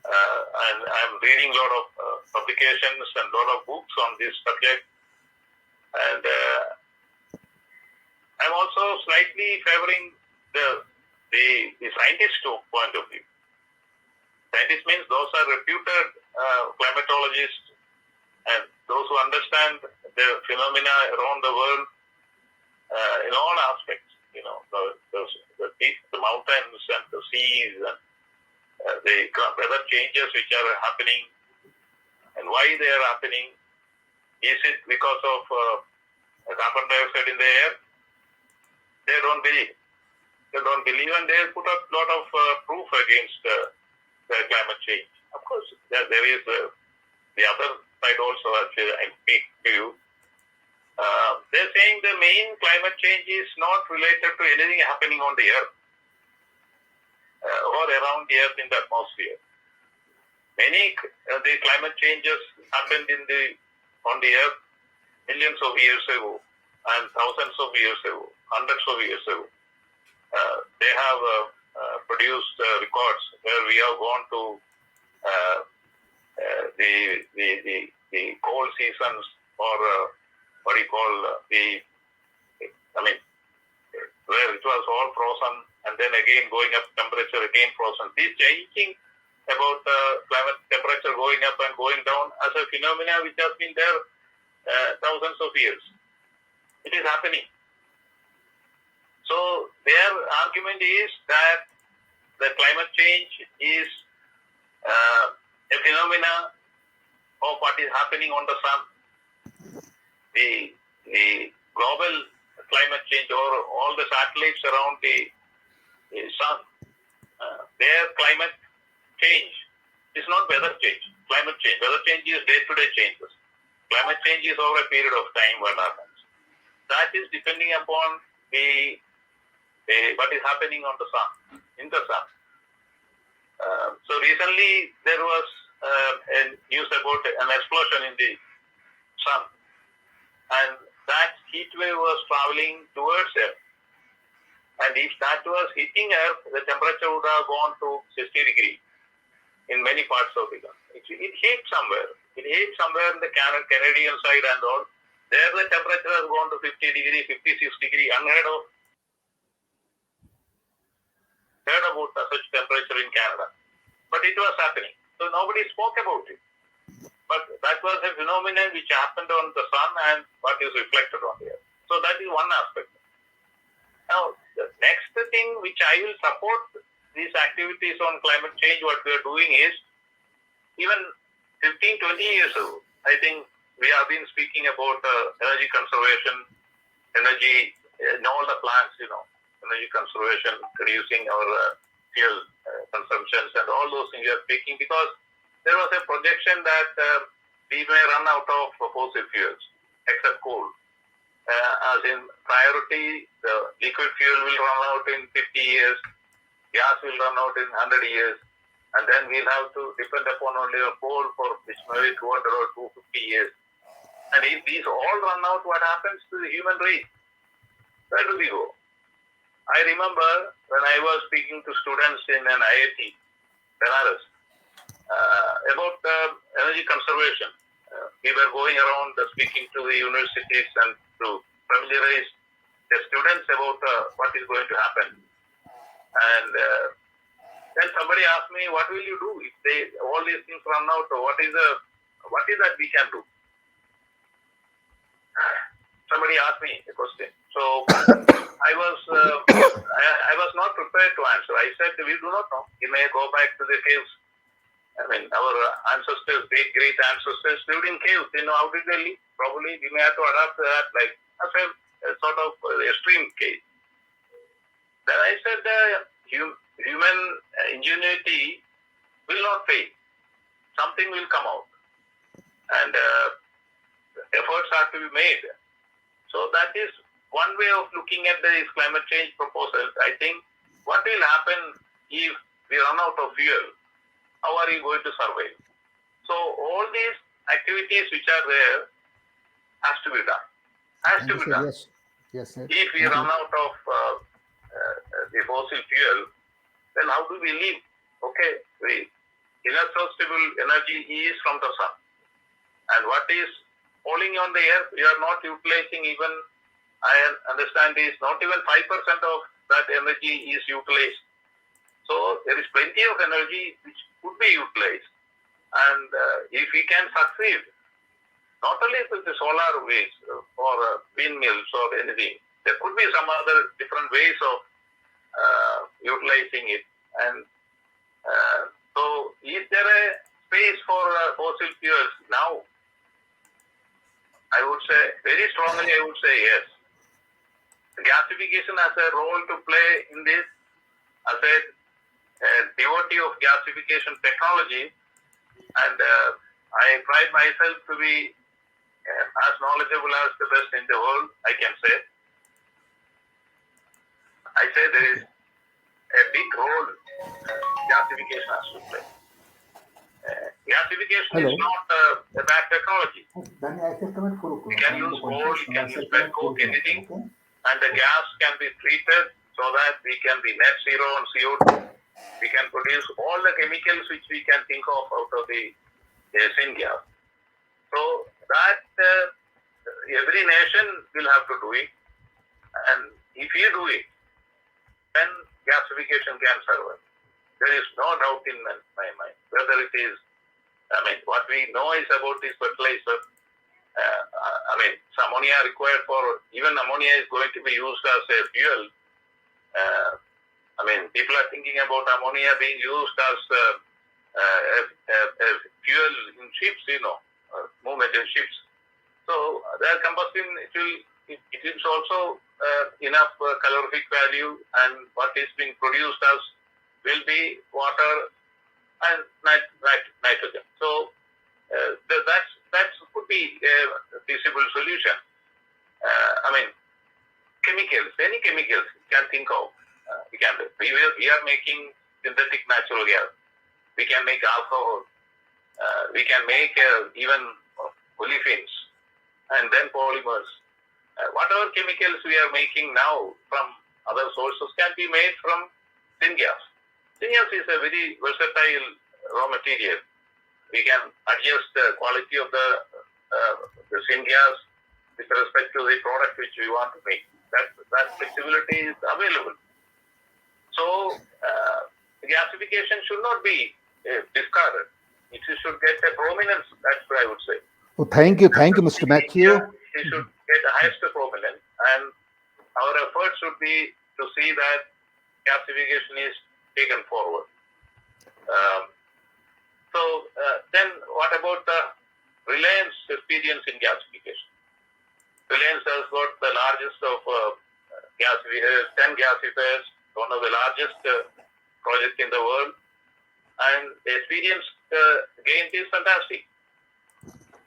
and I'm reading a lot of publications and a lot of books on this subject. And I'm also slightly favoring the scientist point of view. Scientists means those are reputed climatologists and those who understand the phenomena around the world in all aspects. The mountains and the seas and the weather changes which are happening and why they are happening. Is it because of carbon dioxide in the air? They don't believe. And they put up a lot of proof against the climate change. Of course, there is the other side also, as I speak to you. They're saying the main climate change is not related to anything happening on the earth or around the earth in the atmosphere. Many the climate changes happened on the earth millions of years ago and thousands of years ago, hundreds of years ago. They have produced records where we have gone to the cold seasons, or what do you call where it was all frozen, and then again going up temperature, again frozen. This changing about climate temperature going up and going down as a phenomena which has been there thousands of years. It is happening. So their argument is that the climate change is a phenomena of what is happening on the sun. The global climate change or all the satellites around the sun, their climate change is not weather change. Climate change. Weather change is day-to-day changes. Climate change is over a period of time what happens. That is depending upon what is happening on the sun, in the sun. So recently there was a news about an explosion in the sun, and that heat wave was traveling towards Earth. And if that was hitting Earth, the temperature would have gone to 60 degrees in many parts of the country. It hit somewhere. It hit somewhere in the Canadian side and all. There the temperature has gone to 50 degrees, 56 degrees, unheard of. Heard about such temperature in Canada. But it was happening. So nobody spoke about it. But that was a phenomenon which happened on the sun and what is reflected on the Earth. So that is one aspect. Now, the next thing which I will support these activities on climate change, what we are doing is, even 15-20 years ago, I think we have been speaking about energy conservation, energy in all the plants, energy conservation, reducing our fuel consumptions and all those things we are speaking, because there was a projection that we may run out of fossil fuels, except coal. As in priority, the liquid fuel will run out in 50 years, gas will run out in 100 years, and then we'll have to depend upon only a coal for which maybe 200 or 250 years. And if these all run out, what happens to the human race? Where do we go? I remember when I was speaking to students in an IIT, Benares, about energy conservation. We were going around speaking to the universities and to familiarize the students about what is going to happen. And then somebody asked me, what will you do if all these things run out? Or what is that we can do? Somebody asked me a question. So I was not prepared to answer. I said, we do not know. We may go back to the caves. I mean, our ancestors, great ancestors lived in caves. How did they live? Probably we may have to adapt to that, like a sort of extreme case. Then I said, human ingenuity will not fail. Something will come out. And efforts have to be made. So that is one way of looking at these climate change proposals. I think what will happen if we run out of fuel? How are you going to survive? So all these activities which are there has to be done. Has to be done. Yes. If we run out of the fossil fuel, then how do we live? Okay, inexhaustible energy is from the sun. And what is falling on the earth, we are not utilizing even, I understand, is not even 5% of that energy is utilized. So there is plenty of energy which could be utilized. And if we can succeed, not only with the solar ways or windmills or anything, there could be some other different ways of utilizing it. And so is there a space for fossil fuels now? I would say, very strongly, I would say yes. The gasification has a role to play in this. As a devotee of gasification technology, and I pride myself to be as knowledgeable as the best in the world, I can say. I say there is a big role gasification has to play. Gasification is not a bad technology. You can use coal, you can use petcoke, anything, and the gas can be treated so that we can be net zero on CO2. We can produce all the chemicals which we can think of out of the syngas. So that every nation will have to do it. And if you do it, then gasification can survive. There is no doubt in my mind. Whether it is, what we know is about this fertilizer. Ammonia required for, even ammonia is going to be used as a fuel. People are thinking about ammonia being used as a fuel in ships, movement in ships. So their combustion, it is also enough calorific value, and what is being produced as will be water and nitrogen. So that could be a feasible solution. I mean, chemicals, any chemicals you can think of. We are making synthetic natural gas. We can make alcohol. We can make even olefins and then polymers. Whatever chemicals we are making now from other sources can be made from syngas. Syngas is a very versatile raw material. We can adjust the quality of the syngas with respect to the product which we want to make. That flexibility is available. So gasification should not be discarded. It should get a prominence. That's what I would say. Well, thank you, Mr. Matthew. It should get the highest prominence, and our efforts should be to see that gasification is taken forward. Then what about the Reliance experience in gasification? Reliance has got the largest of 10 gasifiers, one of the largest projects in the world, and the experience gained is fantastic.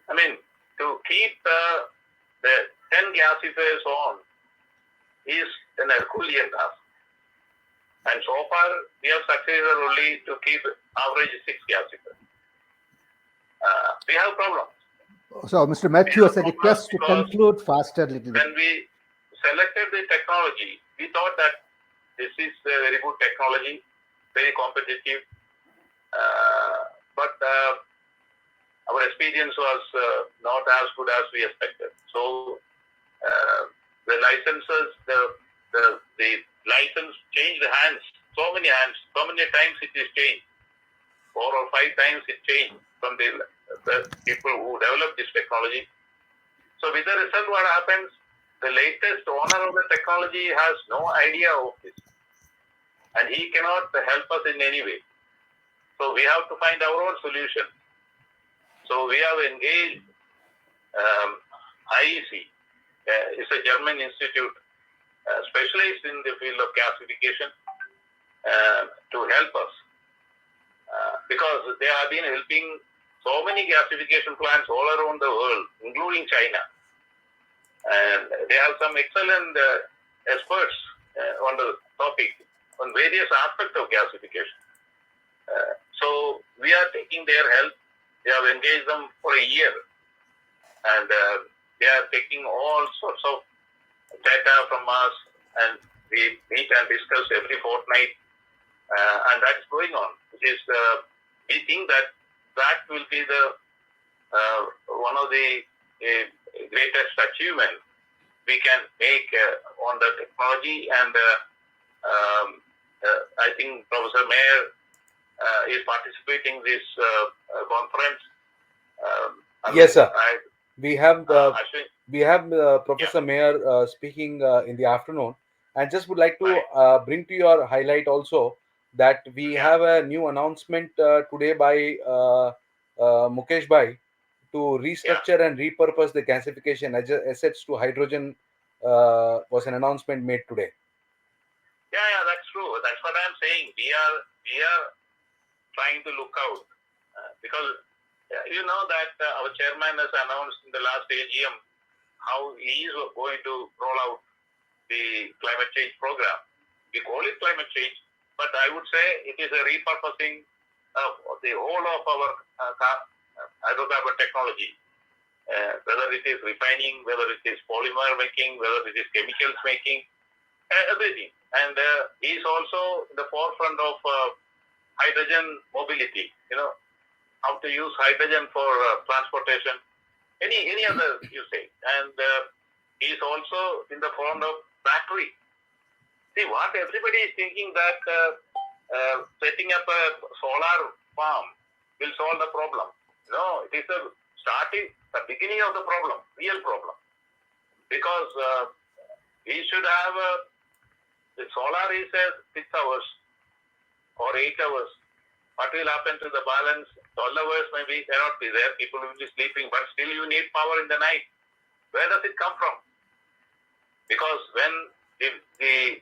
I mean, to keep the 10 gasifiers on is an Herculean task. And so far, we have succeeded only to keep average 6 gasifiers. We have problems. So, Mr. Matthew, as a request to conclude faster a little bit. When we selected the technology, we thought that this is a very good technology, very competitive, but our experience was not as good as we expected. So the licenses, the license changed hands, so many times it is changed. 4 or 5 times it changed from the people who developed this technology. So with the result, what happens? The latest owner of the technology has no idea of this, and he cannot help us in any way. So we have to find our own solution. So we have engaged IEC. It's a German institute specialized in the field of gasification to help us because they have been helping so many gasification plants all around the world, including China. And they have some excellent experts on the topic, on various aspects of gasification. So we are taking their help. We have engaged them for a year, and they are taking all sorts of data from us, and we meet and discuss every fortnight, and that's going on. Which is, we think that will be the one of the greatest achievement we can make on the technology, and I think Professor Mayer is participating in this conference. Yes, sir. We have Professor Mayer speaking in the afternoon, and just would like to bring to your highlight also that we have a new announcement today by Mukesh Bhai to restructure and repurpose the gasification assets to hydrogen was an announcement made today. Yeah, that's true. That's what I'm saying. We are trying to look out because you know that our chairman has announced in the last AGM how he is going to roll out the climate change program. We call it climate change, but I would say it is a repurposing of the whole of our hydrocarbon technology, whether it is refining, whether it is polymer making, whether it is chemicals making, everything. And he is also in the forefront of hydrogen mobility, how to use hydrogen for transportation, any other you say. And he is also in the front of battery. See, what everybody is thinking that setting up a solar farm will solve the problem. No, it is the beginning of the problem, real problem. Because we should have the solar is 6 hours or 8 hours. What will happen to the balance? 12 hours maybe cannot be there. People will be sleeping, but still you need power in the night. Where does it come from? Because when the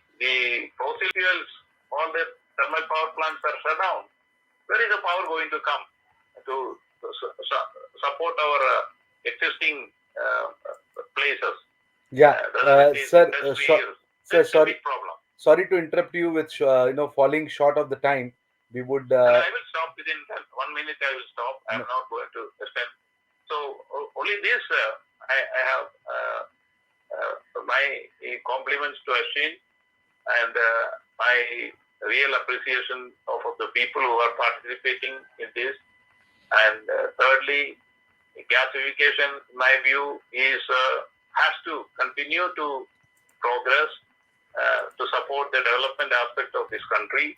fossil fuels, all the thermal power plants are shut down, where is the power going to come to support our existing places? Yeah, sir, That's a sorry, big problem. sorry to interrupt you with falling short of the time. We would. And I will stop within 1 minute. I will stop. I am not going to extend. So only this, I have my compliments to Ashwin and my real appreciation of the people who are participating in this. And thirdly, gasification, in my view, is has to continue to progress to support the development aspect of this country,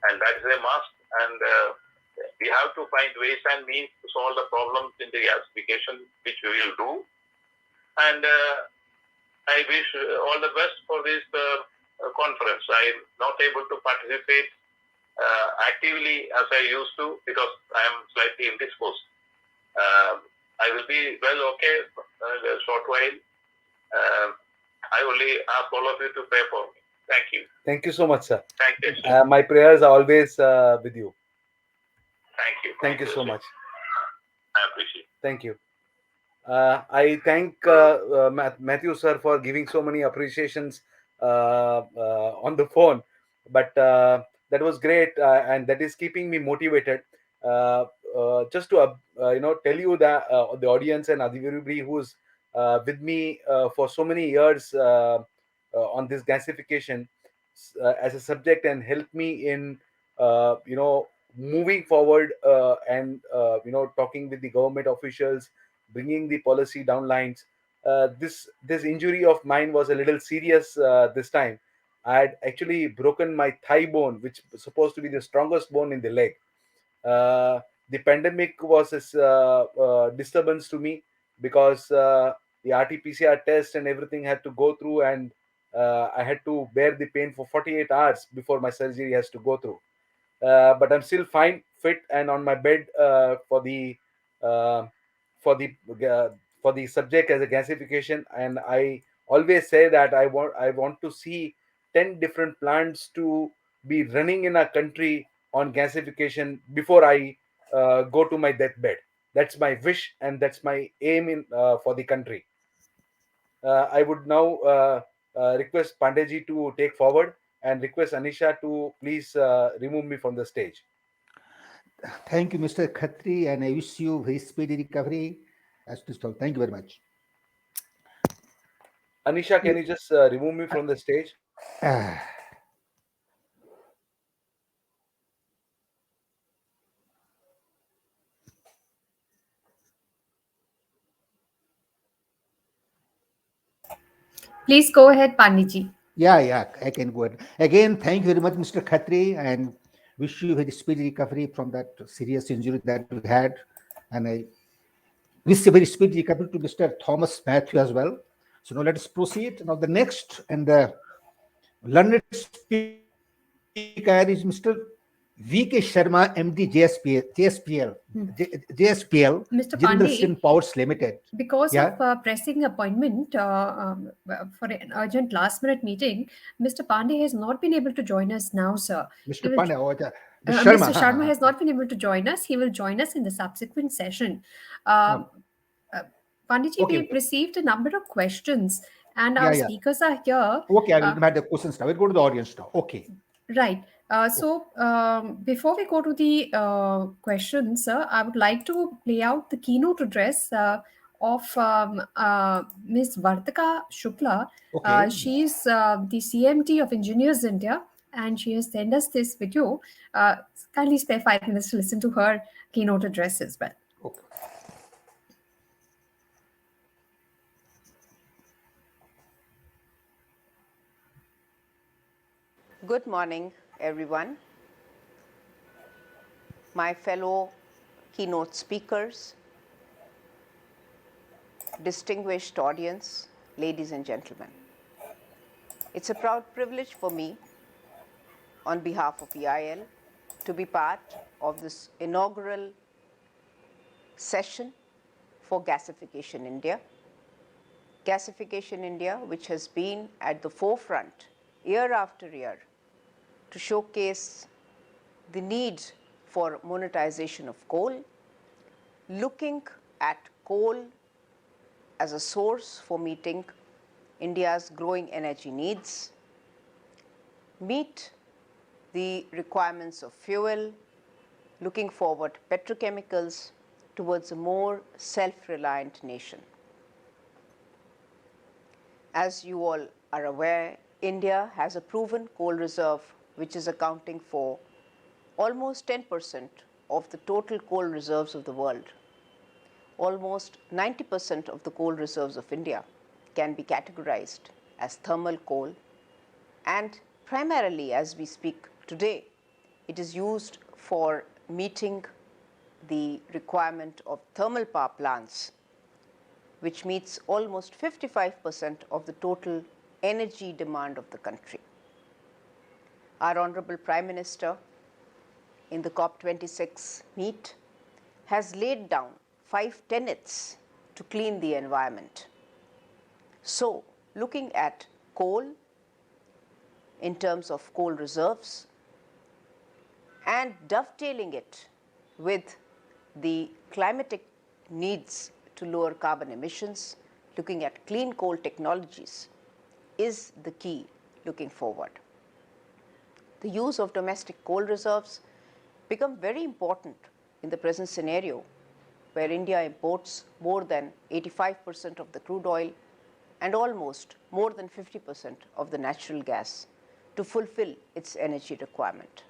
and that is a must. And we have to find ways and means to solve the problems in the gasification, which we will do. And I wish all the best for this conference. I am not able to participate actively as I used to because I am slightly indisposed. I will be well okay in a short while. I only ask all of you to pray for me. Thank you. Thank you so much, sir. Thank you, sir. My prayers are always with you. Thank you. Thank you so much. I appreciate it. Thank you. I thank Matthew sir for giving so many appreciations on the phone, but that was great, and that is keeping me motivated. Just to tell you that the audience and everybody who's with me for so many years on this gasification as a subject and help me in moving forward and talking with the government officials, bringing the policy down lines. This injury of mine was a little serious this time. I had actually broken my thigh bone, which was supposed to be the strongest bone in the leg. The pandemic was a disturbance to me because the RT-PCR test and everything had to go through, and I had to bear the pain for 48 hours before my surgery has to go through. But I'm still fine, fit, and on my bed for the subject as a gasification. And I always say that I want to see 10 different plants to be running in our country on gasification before I go to my deathbed. That's my wish, and that's my aim in for the country. I would now request Pandeji to take forward and request Anisha to please remove me from the stage. Thank you, Mr. Khatri, and I wish you very speedy recovery. Thank you very much. Anisha, can you just remove me from the stage? Please go ahead, Pandiji. Yeah, I can go ahead. Again, thank you very much, Mr. Khatri, and wish you very speedy recovery from that serious injury that you had. And I wish a very speedy recovery to Mr. Thomas Matthew as well. So now let us proceed. Now the next and the learned speaker is Mr. V.K. Sharma, MD, JSPL, Mr. Jindal Pandey, Singh Powers Limited. Because of pressing appointment for an urgent last-minute meeting, Mr. Pandey has not been able to join us now, sir. Mr. Pandey, Mr. Sharma has not been able to join us. He will join us in the subsequent session. Pandiji, we've received a number of questions, and our speakers are here. Okay, I will have the questions now. We'll go to the audience now. Okay. Right. So before we go to the questions, sir, I would like to play out the keynote address of Ms. Vartika Shukla. Okay. She's the CMD of Engineers India, and she has sent us this video. Kindly spare 5 minutes to listen to her keynote address as well. Okay. Good morning, everyone. My fellow keynote speakers, distinguished audience, ladies and gentlemen. It's a proud privilege for me, on behalf of EIL, to be part of this inaugural session for Gasification India. Gasification India, which has been at the forefront year after year to showcase the need for monetization of coal, looking at coal as a source for meeting India's growing energy needs, meet the requirements of fuel, looking forward petrochemicals towards a more self-reliant nation. As you all are aware, India has a proven coal reserve which is accounting for almost 10% of the total coal reserves of the world. Almost 90% of the coal reserves of India can be categorized as thermal coal, and primarily as we speak today, it is used for meeting the requirement of thermal power plants, which meets almost 55% of the total energy demand of the country. Our Honorable Prime Minister in the COP26 meet has laid down 5 tenets to clean the environment. So, looking at coal in terms of coal reserves and dovetailing it with the climatic needs to lower carbon emissions, looking at clean coal technologies is the key looking forward. The use of domestic coal reserves become very important in the present scenario where India imports more than 85% of the crude oil and almost more than 50% of the natural gas to fulfill its energy requirement.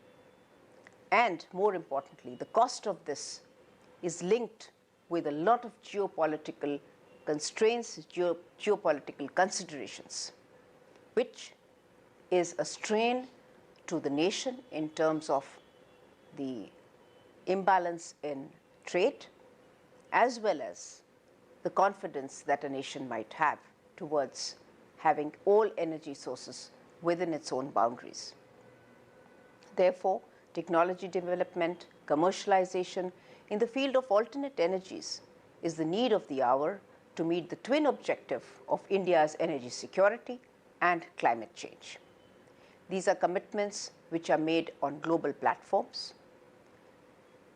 And more importantly, the cost of this is linked with a lot of geopolitical constraints, geopolitical considerations, which is a strain to the nation in terms of the imbalance in trade, as well as the confidence that a nation might have towards having all energy sources within its own boundaries. Therefore, technology development, commercialization in the field of alternate energies is the need of the hour to meet the twin objective of India's energy security and climate change. These are commitments which are made on global platforms.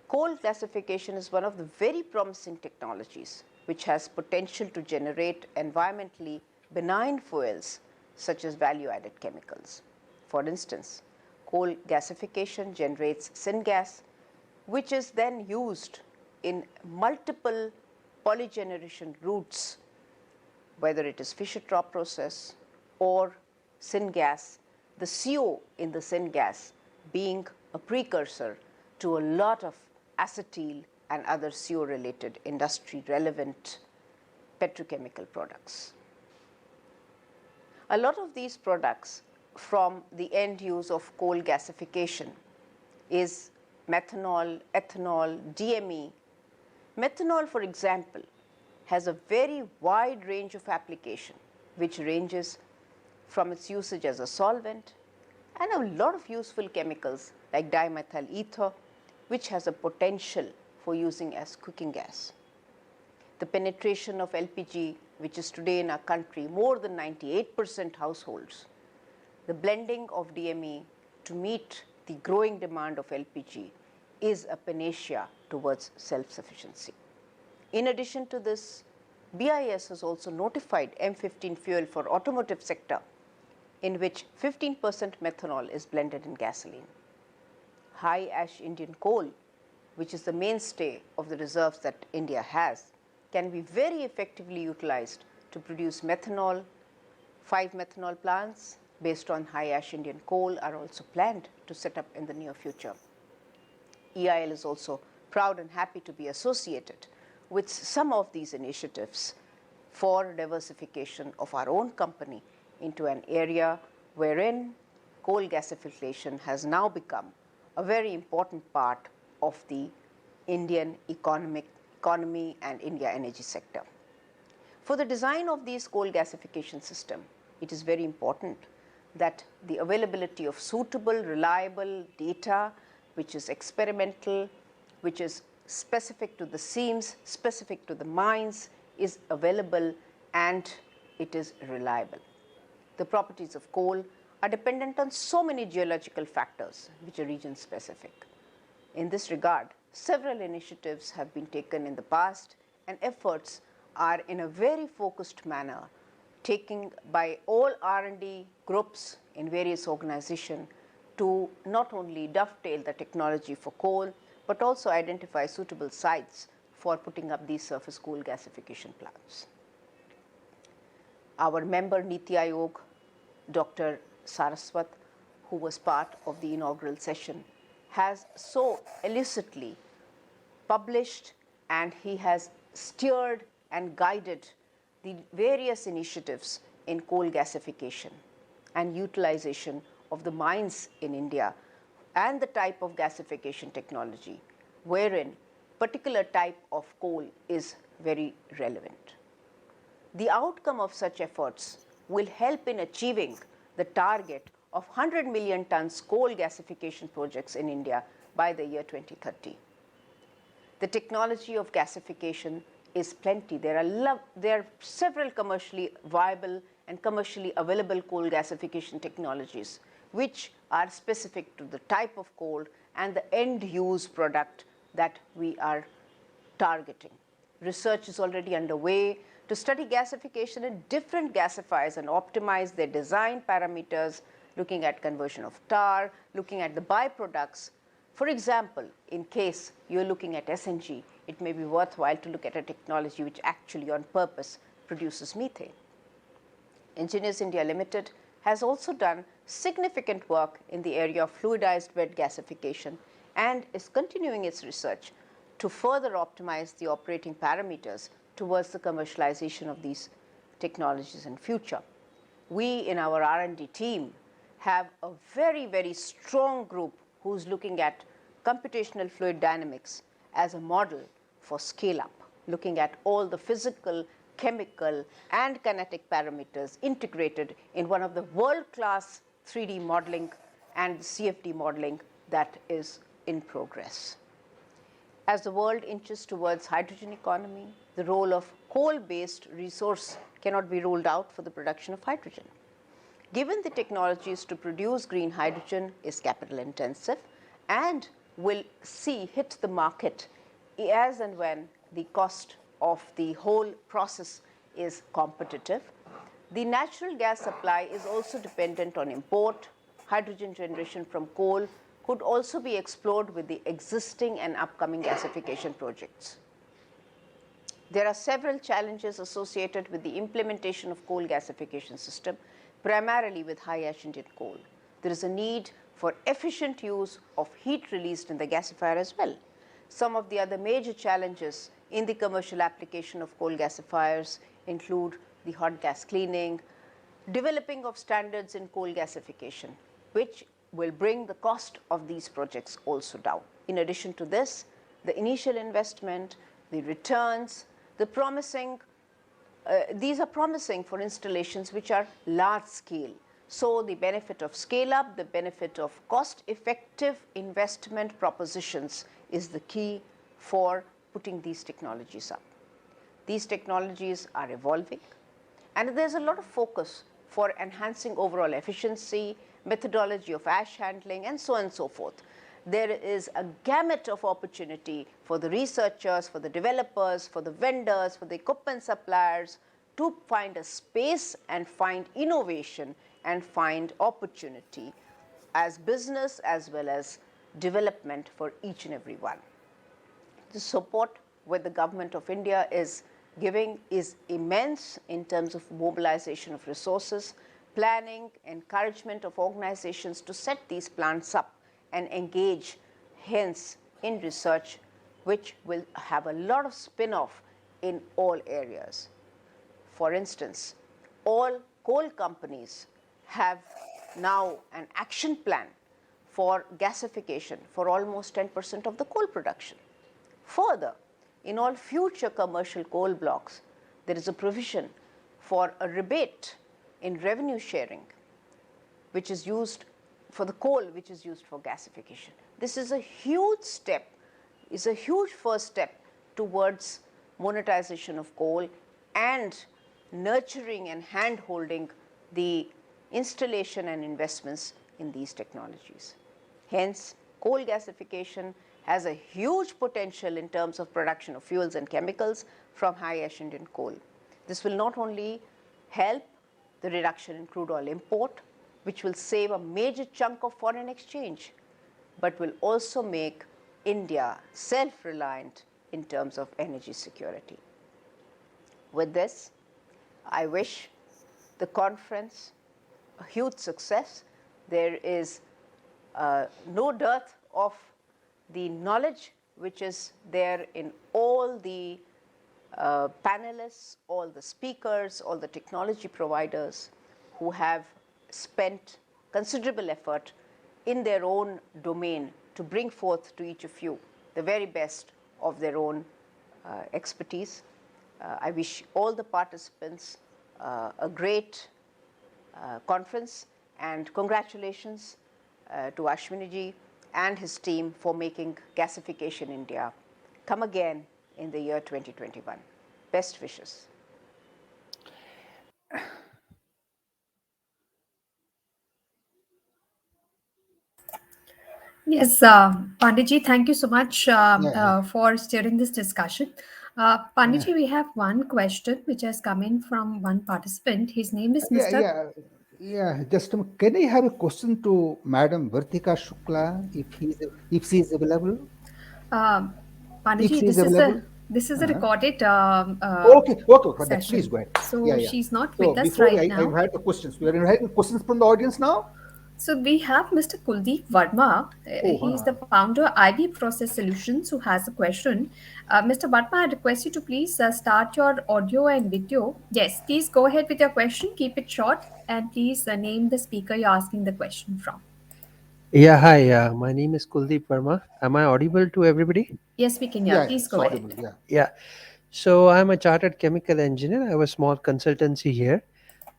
Coal gasification is one of the very promising technologies which has potential to generate environmentally benign fuels such as value-added chemicals. For instance, coal gasification generates syngas, which is then used in multiple polygeneration routes, whether it is Fischer-Tropsch process or syngas, the CO in the syngas being a precursor to a lot of acetyl and other CO-related industry-relevant petrochemical products. A lot of these products from the end use of coal gasification is methanol, ethanol, DME. Methanol, for example, has a very wide range of application, which ranges from its usage as a solvent and a lot of useful chemicals like dimethyl ether, which has a potential for using as cooking gas. The penetration of LPG, which is today in our country more than 98% households, the blending of DME to meet the growing demand of LPG is a panacea towards self-sufficiency. In addition to this, BIS has also notified M15 fuel for automotive sector, in which 15% methanol is blended in gasoline. High ash Indian coal, which is the mainstay of the reserves that India has, can be very effectively utilized to produce methanol. 5 methanol plants based on high ash Indian coal are also planned to set up in the near future. EIL is also proud and happy to be associated with some of these initiatives for diversification of our own company into an area wherein coal gasification has now become a very important part of the Indian economy and India energy sector. For the design of these coal gasification system, it is very important that the availability of suitable, reliable data, which is experimental, which is specific to the seams, specific to the mines, is available and it is reliable. The properties of coal are dependent on so many geological factors which are region specific. In this regard, several initiatives have been taken in the past, and efforts are in a very focused manner taken by all R&D groups in various organizations to not only dovetail the technology for coal, but also identify suitable sites for putting up these surface coal gasification plants. Our member Niti Aayog, Dr. Saraswat, who was part of the inaugural session, has so elusively published, and he has steered and guided the various initiatives in coal gasification and utilization of the mines in India and the type of gasification technology wherein particular type of coal is very relevant. The outcome of such efforts will help in achieving the target of 100 million tons coal gasification projects in India by the year 2030. The technology of gasification is plenty. There are several commercially viable and commercially available coal gasification technologies which are specific to the type of coal and the end use product that we are targeting. Research is already underway to study gasification in different gasifiers and optimize their design parameters, looking at conversion of tar, looking at the byproducts. For example, in case you're looking at SNG, it may be worthwhile to look at a technology which actually on purpose produces methane. Engineers India Limited has also done significant work in the area of fluidized bed gasification and is continuing its research to further optimize the operating parameters towards the commercialization of these technologies in future. We in our R&D team have a very, very strong group who's looking at computational fluid dynamics as a model for scale up, looking at all the physical, chemical, and kinetic parameters integrated in one of the world-class 3D modeling and CFD modeling that is in progress. As the world inches towards hydrogen economy, the role of coal-based resource cannot be ruled out for the production of hydrogen. Given the technologies to produce green hydrogen is capital intensive and will hit the market as and when the cost of the whole process is competitive. The natural gas supply is also dependent on import. Hydrogen generation from coal could also be explored with the existing and upcoming gasification projects. There are several challenges associated with the implementation of coal gasification system, primarily with high ash Indian coal. There is a need for efficient use of heat released in the gasifier as well. Some of the other major challenges in the commercial application of coal gasifiers include the hot gas cleaning, developing of standards in coal gasification, which will bring the cost of these projects also down. In addition to this, the initial investment, the returns, these are promising for installations which are large scale. So the benefit of scale up, the benefit of cost effective investment propositions is the key for putting these technologies up. These technologies are evolving, and there's a lot of focus for enhancing overall efficiency, methodology of ash handling, and so on and so forth. There is a gamut of opportunity for the researchers, for the developers, for the vendors, for the equipment suppliers to find a space and find innovation and find opportunity as business as well as development for each and every one. The support what the government of India is giving is immense in terms of mobilization of resources, planning, encouragement of organizations to set these plants up and engage hence in research, which will have a lot of spin-off in all areas. For instance, all coal companies have now an action plan for gasification for almost 10% of the coal production. Further, in all future commercial coal blocks, there is a provision for a rebate in revenue sharing, which is used for the coal which is used for gasification. This is a huge step, is a huge first step towards monetization of coal and nurturing and hand holding the installation and investments in these technologies. Hence, coal gasification has a huge potential in terms of production of fuels and chemicals from high ash Indian coal. This will not only help the reduction in crude oil import, which will save a major chunk of foreign exchange, but will also make India self-reliant in terms of energy security. With this, I wish the conference a huge success. There is no dearth of the knowledge which is there in all the panelists, all the speakers, all the technology providers who have spent considerable effort in their own domain to bring forth to each of you the very best of their own expertise. I wish all the participants a great conference, and congratulations to Ashwini-ji and his team for making Gasification India come again in the year 2021. Best wishes. Yes, Panditji, thank you so much for steering this discussion. Panditji, we have one question which has come in from one participant. His name is Mr. Just can I have a question to Madam Vartika Shukla if she is available? Panditji, this is a recorded okay. session. Please go ahead. So she's not with us right now. I had the questions. We are having questions from the audience now. So we have Mr. Kuldeep Verma. He is the founder IB Process Solutions who has a question. Mr. Verma, I request you to please start your audio and video. Yes, please go ahead with your question. Keep it short and please name the speaker you're asking the question from. Yeah, hi. My name is Kuldeep Verma. Am I audible to everybody? Yes, we can hear. Please go ahead. Yeah. So I'm a chartered chemical engineer. I have a small consultancy here.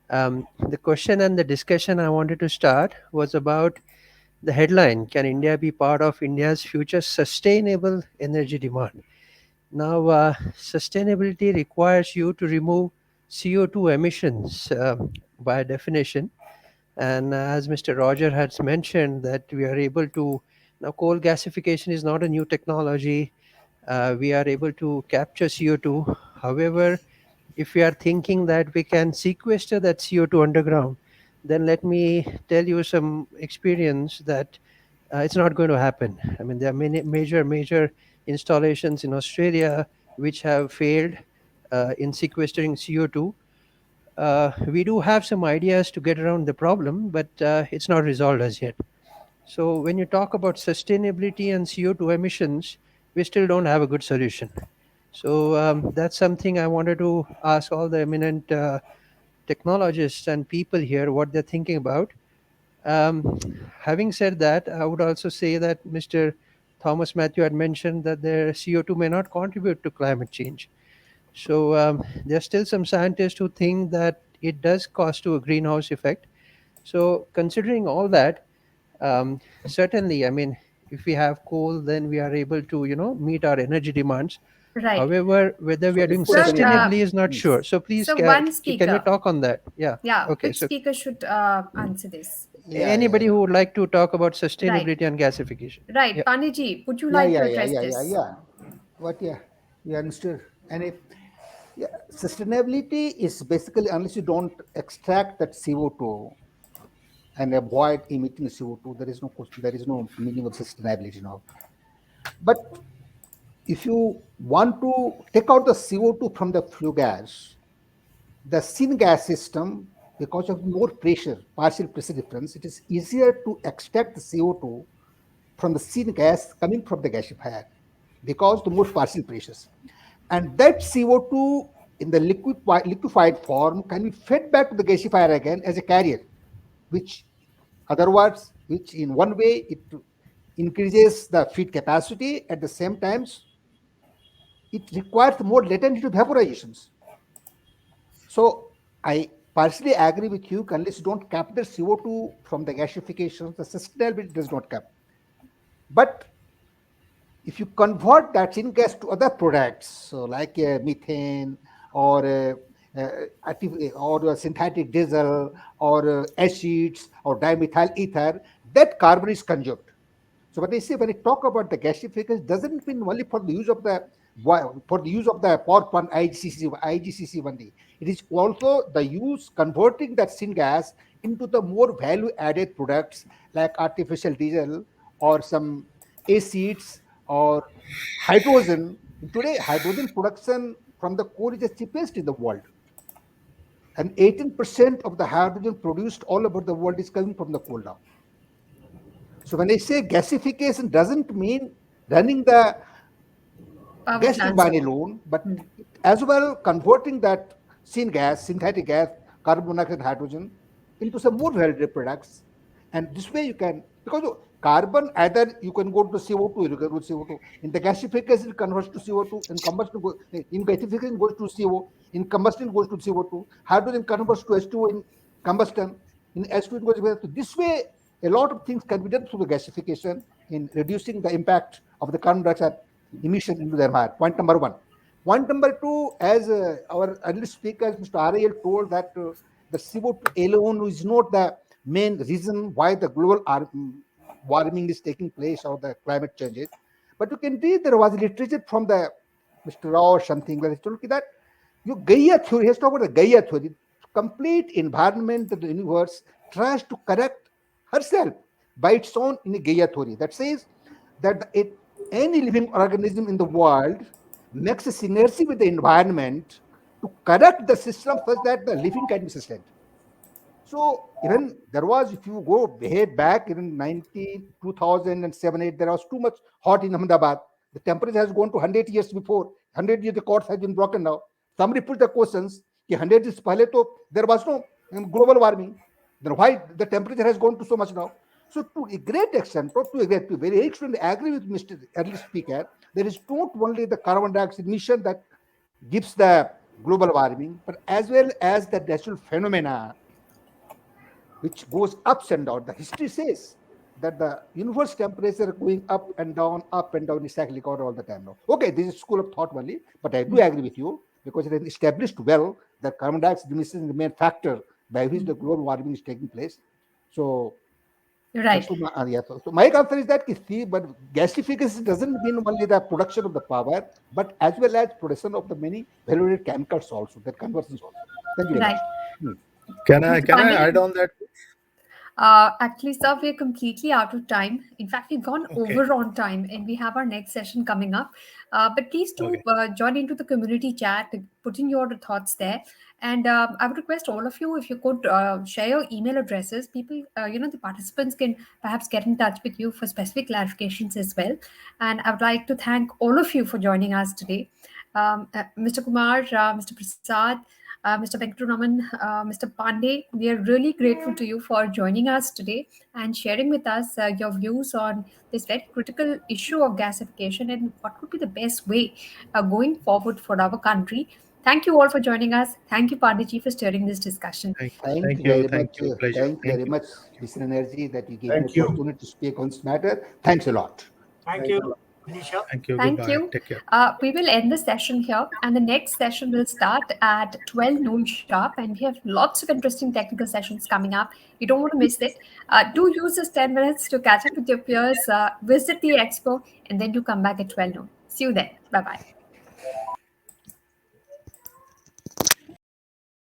The question and the discussion I wanted to start was about the headline, can India be part of India's future sustainable energy demand? Now, sustainability requires you to remove CO2 emissions by definition. And as Mr. Roger has mentioned that we are able to, now coal gasification is not a new technology. We are able to capture CO2. However, if we are thinking that we can sequester that CO2 underground, then let me tell you some experience that it's not going to happen. I mean, there are many major installations in Australia which have failed in sequestering CO2. We do have some ideas to get around the problem, but it's not resolved as yet. So when you talk about sustainability and CO2 emissions, we still don't have a good solution. So that's something I wanted to ask all the eminent technologists and people here what they're thinking about. Having said that, I would also say that Mr. Thomas Matthew had mentioned that their CO2 may not contribute to climate change. So there's still some scientists who think that it does cause to a greenhouse effect. So considering all that, certainly, I mean, if we have coal, then we are able to, meet our energy demands. Right. However, whether we are doing sustainably is not sure. So please, can we talk on that? Yeah. Okay. Which speaker should answer this? Anybody who would like to talk about sustainability and gasification. Right. Yeah. Panditji, would you like to address this? Mr. Sustainability is basically unless you don't extract that CO2 and avoid emitting CO2, there is no meaning of sustainability now. But if you want to take out the CO2 from the flue gas, the syngas system, because of more pressure, partial pressure difference, it is easier to extract the CO2 from the syngas coming from the gasifier because the more partial pressures. And that CO2 in the liquefied form can be fed back to the gasifier again as a carrier, which in one way it increases the feed capacity. At the same time, it requires more latent heat vaporizations. So I partially agree with you. Unless you don't capture CO2 from the gasification, the sustainability does not come. But if you convert that syngas to other products, so like methane or or synthetic diesel or acids or dimethyl ether, that carbon is consumed. So when I talk about the gasification, doesn't mean only for the use of the power plant IGCC only. It is also the use converting that syngas into the more value-added products like artificial diesel or some acids or hydrogen. Today, hydrogen production from the coal is the cheapest in the world. And 18% of the hydrogen produced all over the world is coming from the coal now. So when I say gasification, doesn't mean running the Power gas plants. turbine alone, but as well converting that synthetic gas, carbon monoxide, hydrogen into some more valuable products. And this way you can, because carbon, either you can go to CO2, you can go to CO2. In the gasification, it converts to CO2. In combustion, in gasification, it goes to CO. In combustion, it goes to CO2. Hydrogen converts to H2 in combustion. In H2, it goes to this way. A lot of things can be done through the gasification in reducing the impact of the carbon dioxide emission into the environment. Point number one. Point number two, as our earlier speaker, Mr. R.A.L. told that the CO2 alone is not the main reason why the global warming is taking place or the climate changes. But you can read, there was literature from the Mr. Rao or something where he told that Gaia theory, he has talked about the Gaia theory, complete environment of the universe tries to correct herself by its own in a Gaia theory that says that any living organism in the world makes a synergy with the environment to correct the system such that the living can be sustained. So even there was, if you go ahead back in 2007, 8, there was too much hot in Ahmedabad. The temperature has gone to 100 years before. 100 years, the records have been broken now. Somebody put the questions, 100 years pehle to there was no global warming. Then why the temperature has gone to so much now? So to a great extent, or to a very extent, I agree with Mr. early speaker, there is not only the carbon dioxide emission that gives the global warming, but as well as the natural phenomena which goes ups and down. The history says that the universe temperature going up and down is cyclic all the time now. Okay, this is school of thought only, but I do agree with you because it is established well that carbon dioxide emission is the main factor by which the global warming is taking place. So, right. So my answer is that but gasification doesn't mean only the production of the power, but as well as production of the many valuable chemicals also, that conversions also. Thank you very much. Can I add on that? Actually, sir, we're completely out of time. In fact, we've gone over on time and we have our next session coming up. But please do join into the community chat, put in your thoughts there. And I would request all of you, if you could share your email addresses, people, the participants can perhaps get in touch with you for specific clarifications as well. And I would like to thank all of you for joining us today. Mr. Kumar, Mr. Prasad, Mr. Venkataraman, Mr. Pandey, we are really grateful to you for joining us today and sharing with us your views on this very critical issue of gasification and what would be the best way going forward for our country. Thank you all for joining us. Thank you, Pandey, for steering this discussion. Thank you very much, Mr. Energy, that you gave me the opportunity to speak on this matter. Thanks a lot. Thank you. Manisha. Thank you. Thank Goodbye. you. Take care. We will end the session here, and the next session will start at 12 noon sharp. And we have lots of interesting technical sessions coming up. You don't want to miss it. Do use this 10 minutes to catch up with your peers, visit the expo, and then do come back at 12 noon. See you then. Bye-bye.